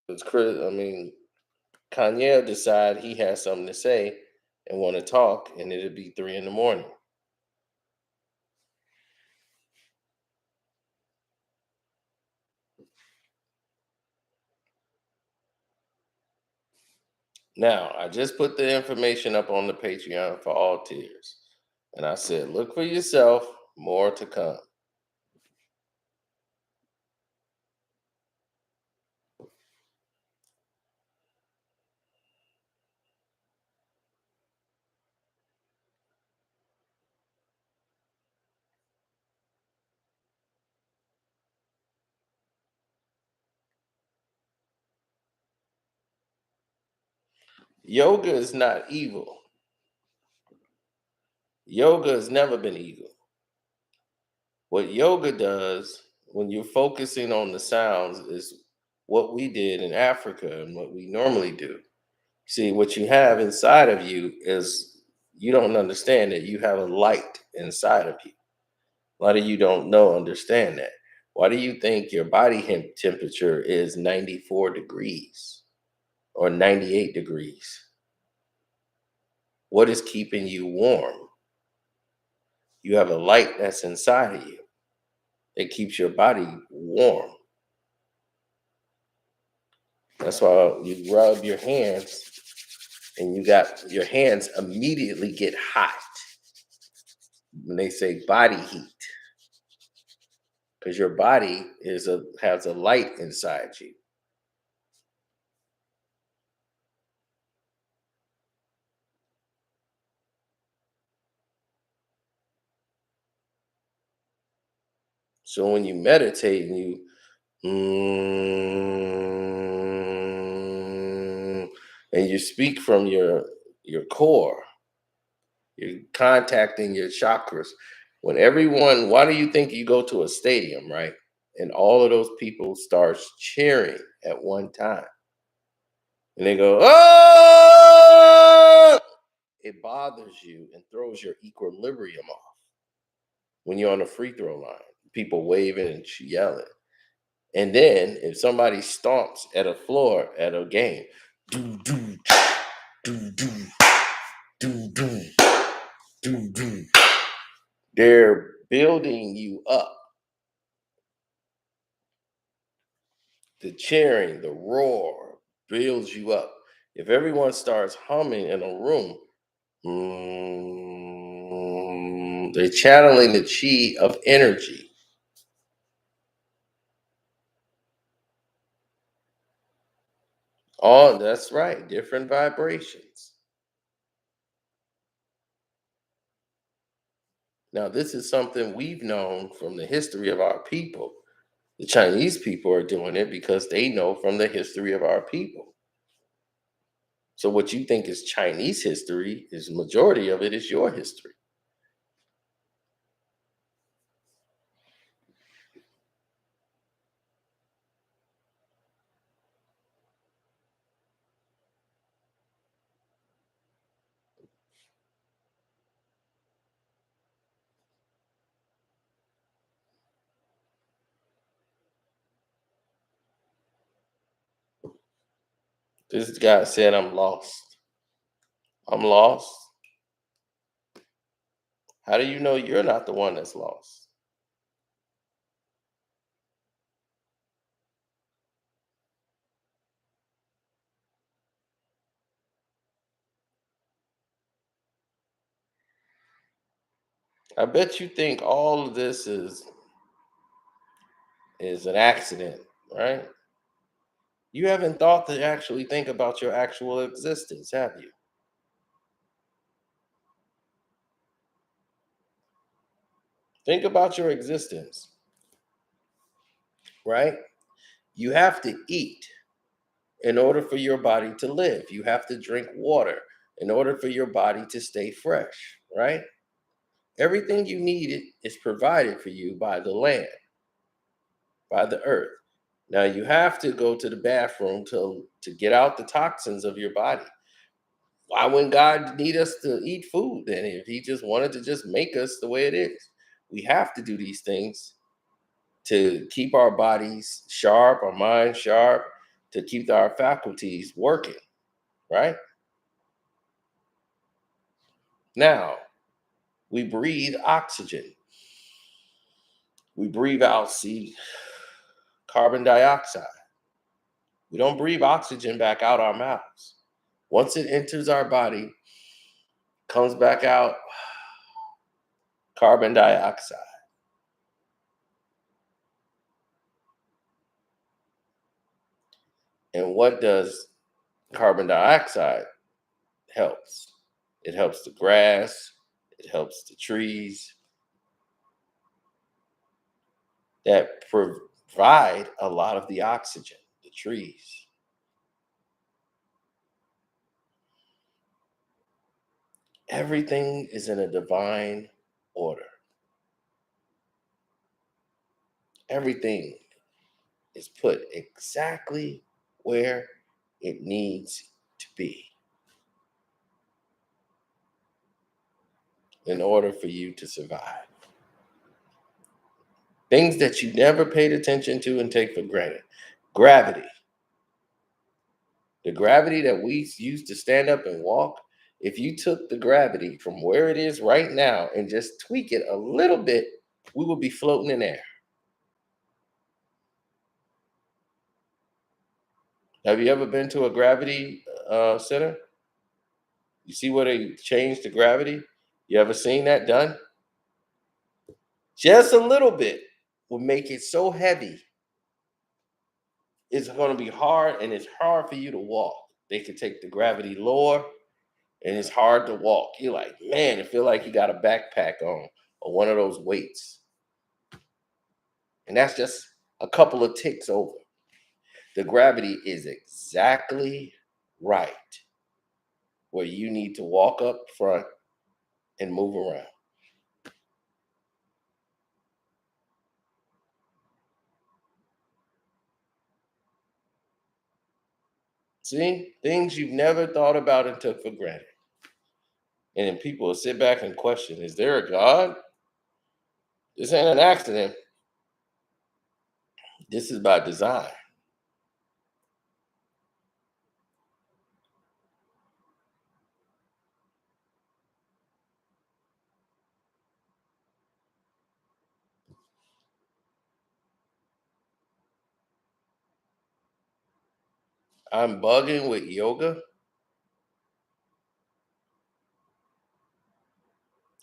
A: It's I mean, Kanye decide he has something to say and want to talk, and it'd be 3 in the morning. Now, I just put the information up on the Patreon for all tiers. And I said, look for yourself, more to come. Yoga is not evil. Yoga has never been evil. What yoga does when you're focusing on the sounds is what we did in Africa and what we normally do. See, what you have inside of you is you don't understand that you have a light inside of you. A lot of you don't understand that. Why do you think your body temperature is 94 degrees or 98 degrees? What is keeping you warm? You have a light that's inside of you. It keeps your body warm. That's why you rub your hands and you got your hands immediately get hot when they say body heat. Because your body has a light inside you. So when you meditate and you and you speak from your core, you're contacting your chakras. When everyone, why do you think you go to a stadium, right? And all of those people starts cheering at one time. And they go, oh! It bothers you and throws your equilibrium off. When you're on the free throw line, people waving and yelling. And then if somebody stomps at a floor at a game, do do do do do do do do, they're building you up. The cheering, the roar builds you up. If everyone starts humming in a room, they're channeling the chi of energy. Oh, that's right, different vibrations. Now, this is something we've known from the history of our people. The Chinese people are doing it because they know from the history of our people. So what you think is Chinese history is majority of it is your history. This guy said, I'm lost. I'm lost. How do you know you're not the one that's lost? I bet you think all of this is an accident, right? You haven't thought to actually think about your actual existence, have you? Think about your existence, right? You have to eat in order for your body to live. You have to drink water in order for your body to stay fresh, right? Everything you need is provided for you by the land, by the earth. Now you have to go to the bathroom to get out the toxins of your body. Why wouldn't God need us to eat food then if he just wanted to just make us the way it is? We have to do these things to keep our bodies sharp, our minds sharp, to keep our faculties working, right? Now, we breathe oxygen. We breathe out, see, carbon dioxide. We don't breathe oxygen back out our mouths. Once it enters our body, comes back out, carbon dioxide. And what does carbon dioxide helps? It helps the grass, it helps the trees that provide a lot of the oxygen, the trees. Everything is in a divine order. Everything is put exactly where it needs to be in order for you to survive. Things that you never paid attention to and take for granted. Gravity. The gravity that we use to stand up and walk, if you took the gravity from where it is right now and just tweak it a little bit, we would be floating in air. Have you ever been to a gravity center? You see where they change the gravity? You ever seen that done? Just a little bit would make it so heavy. It's going to be hard, and it's hard for you to walk. They could take the gravity lower, and it's hard to walk. You're like, man, it feel like you got a backpack on or one of those weights. And that's just a couple of ticks over. The gravity is exactly right where you need to walk up front and move around. See, things you've never thought about and took for granted. And then people will sit back and question, is there a God? This ain't an accident. This is by design. I'm bugging with yoga.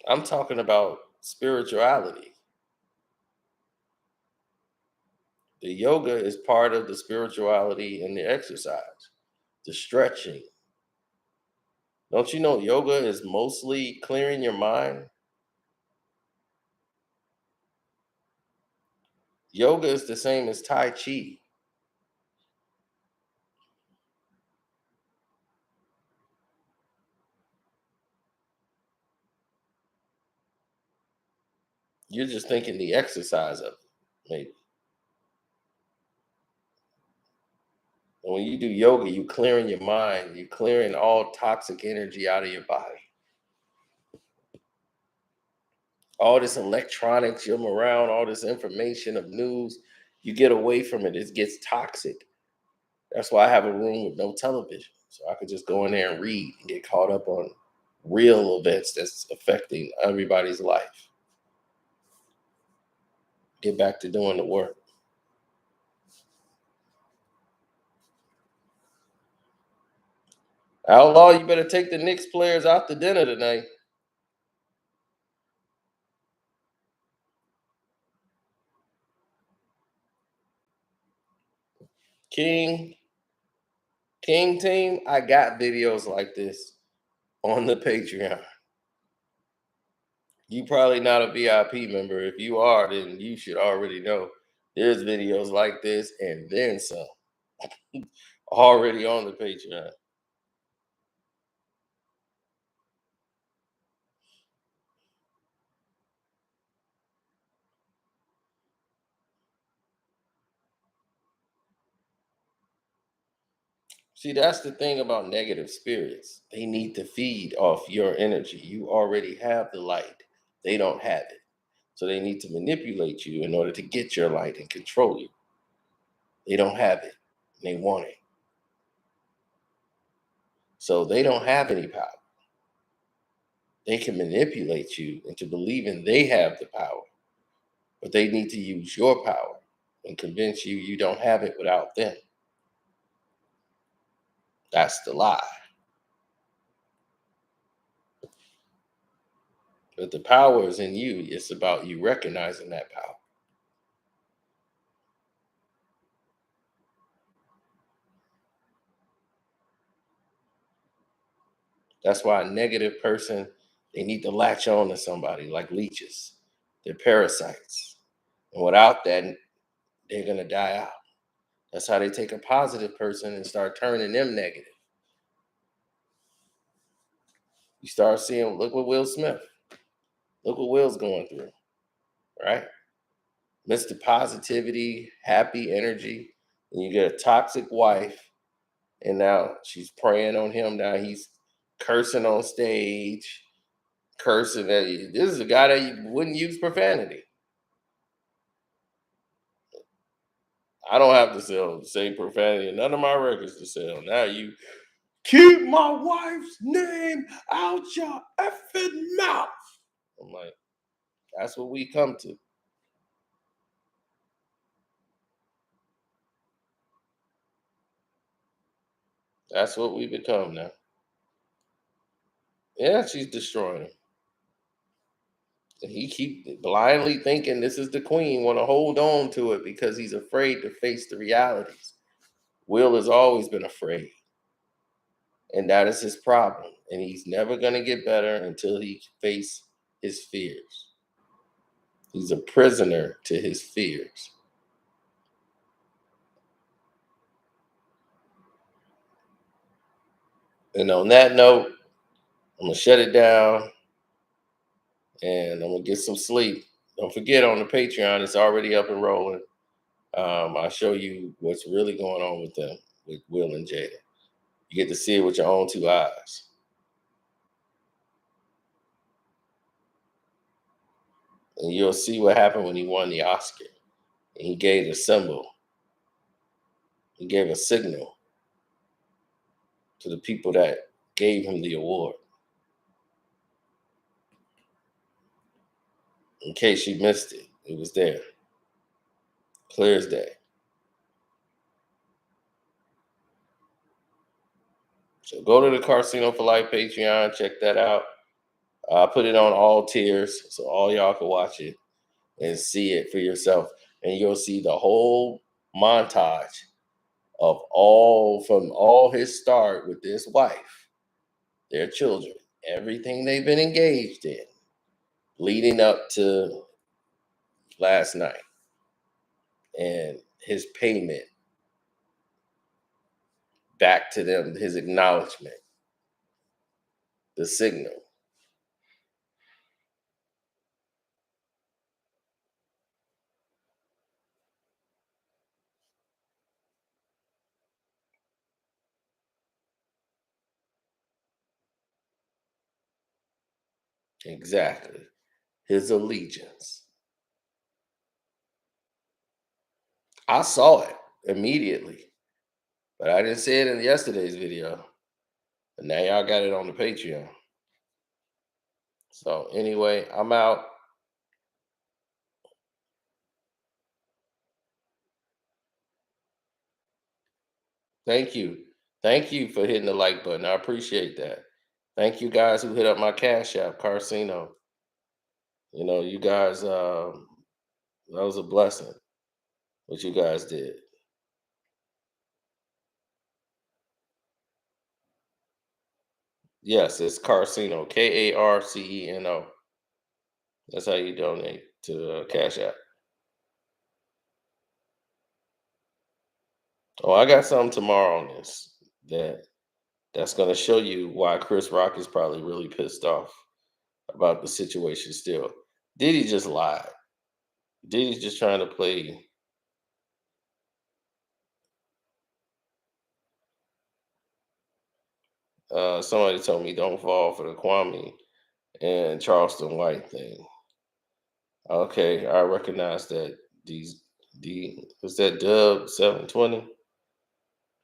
A: I'm talking about spirituality. The yoga is part of the spirituality and the exercise, the stretching. Don't you know yoga is mostly clearing your mind? Yoga is the same as Tai Chi. You're just thinking the exercise of it, maybe. And when you do yoga, you're clearing your mind, you're clearing all toxic energy out of your body. All this electronics, you're around, all this information of news, you get away from it. It gets toxic. That's why I have a room with no television. So I could just go in there and read and get caught up on real events that's affecting everybody's life. Get back to doing the work. Outlaw, you better take the Knicks players out to dinner tonight. King, King team, I got videos like this on the Patreon. You probably not a VIP member. If you are, then you should already know there's videos like this and then some already on the Patreon. See, that's the thing about negative spirits. They need to feed off your energy. You already have the light, they don't have it. So they need to manipulate you in order to get your light and control you. They don't have it, they want it. So they don't have any power. They can manipulate you into believing they have the power, but they need to use your power and convince you you don't have it without them. That's the lie. But the power is in you. It's about you recognizing that power. That's why a negative person, they need to latch on to somebody like leeches. They're parasites. And without that, they're going to die out. That's how they take a positive person and start turning them negative. You start seeing, look what Will Smith, look what Will's going through, right? Mr. Positivity, happy energy. And you get a toxic wife, and now she's preying on him. Now he's cursing on stage, cursing at you. This is a guy that you wouldn't use profanity. I don't have to say profanity in none of my records to sell. Now you keep my wife's name out your effing mouth. I'm like, that's what we come to. That's what we become now. Yeah, she's destroying him. And he keep blindly thinking this is the queen, want to hold on to it because he's afraid to face the realities. Will has always been afraid. And that is his problem. And he's never going to get better until he face his fears. He's a prisoner to his fears. And on that note, I'm going to shut it down and I'm going to get some sleep. Don't forget, on the Patreon, it's already up and rolling. I'll show you what's really going on with them, with Will and Jada. You get to see it with your own two eyes. And you'll see what happened when he won the Oscar. And he gave a symbol. He gave a signal to the people that gave him the award. In case you missed it, it was there. Clear as day. So go to the Carsino for Life Patreon, check that out. I put it on all tiers so all y'all can watch it and see it for yourself. And you'll see the whole montage of all his start with this wife, their children, everything they've been engaged in leading up to last night and his payment back to them, his acknowledgement, the signal. Exactly. His allegiance. I saw it immediately, but I didn't see it in yesterday's video. But now y'all got it on the Patreon. So anyway, I'm out. Thank you. Thank you for hitting the like button. I appreciate that. Thank you guys who hit up my Cash App, Carsino. You know, you guys, that was a blessing what you guys did. Yes, it's Carsino, Karceno. That's how you donate to Cash App. Oh, I got something tomorrow on this that's going to show you why Chris Rock is probably really pissed off about the situation still. Diddy just lied. Diddy's just trying to play. Somebody told me don't fall for the Kwame and Charleston White thing. Okay, I recognize that. Was that Dub 720?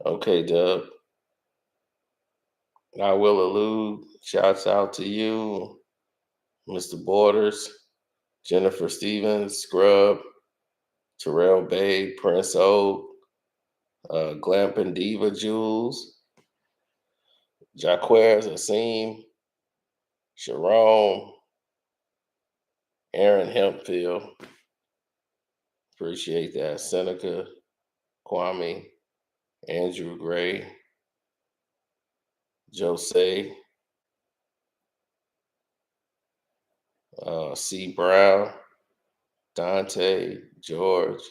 A: Okay, Dub. I will allude. Shouts out to you, Mr. Borders, Jennifer Stevens, Scrub, Terrell Bay, Prince O, Glamping Diva Jules, Jaquez Asim, Sharon, Aaron Hempfield. Appreciate that. Seneca, Kwame, Andrew Gray, Jose, C. Brown, Dante, George,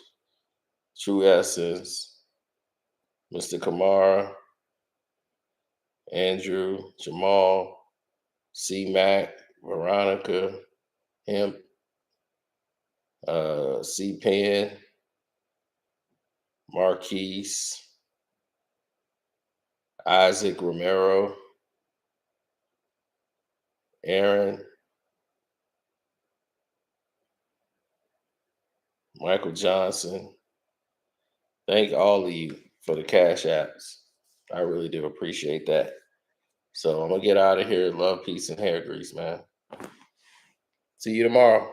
A: True Essence, Mr. Kamara, Andrew, Jamal, C. Mac, Veronica, Hemp, C. Penn, Marquise, Isaac Romero, Aaron, Michael Johnson. Thank all of you for the cash apps. I really do appreciate that. So I'm gonna get out of here. Love, peace, and hair grease, man. See you tomorrow.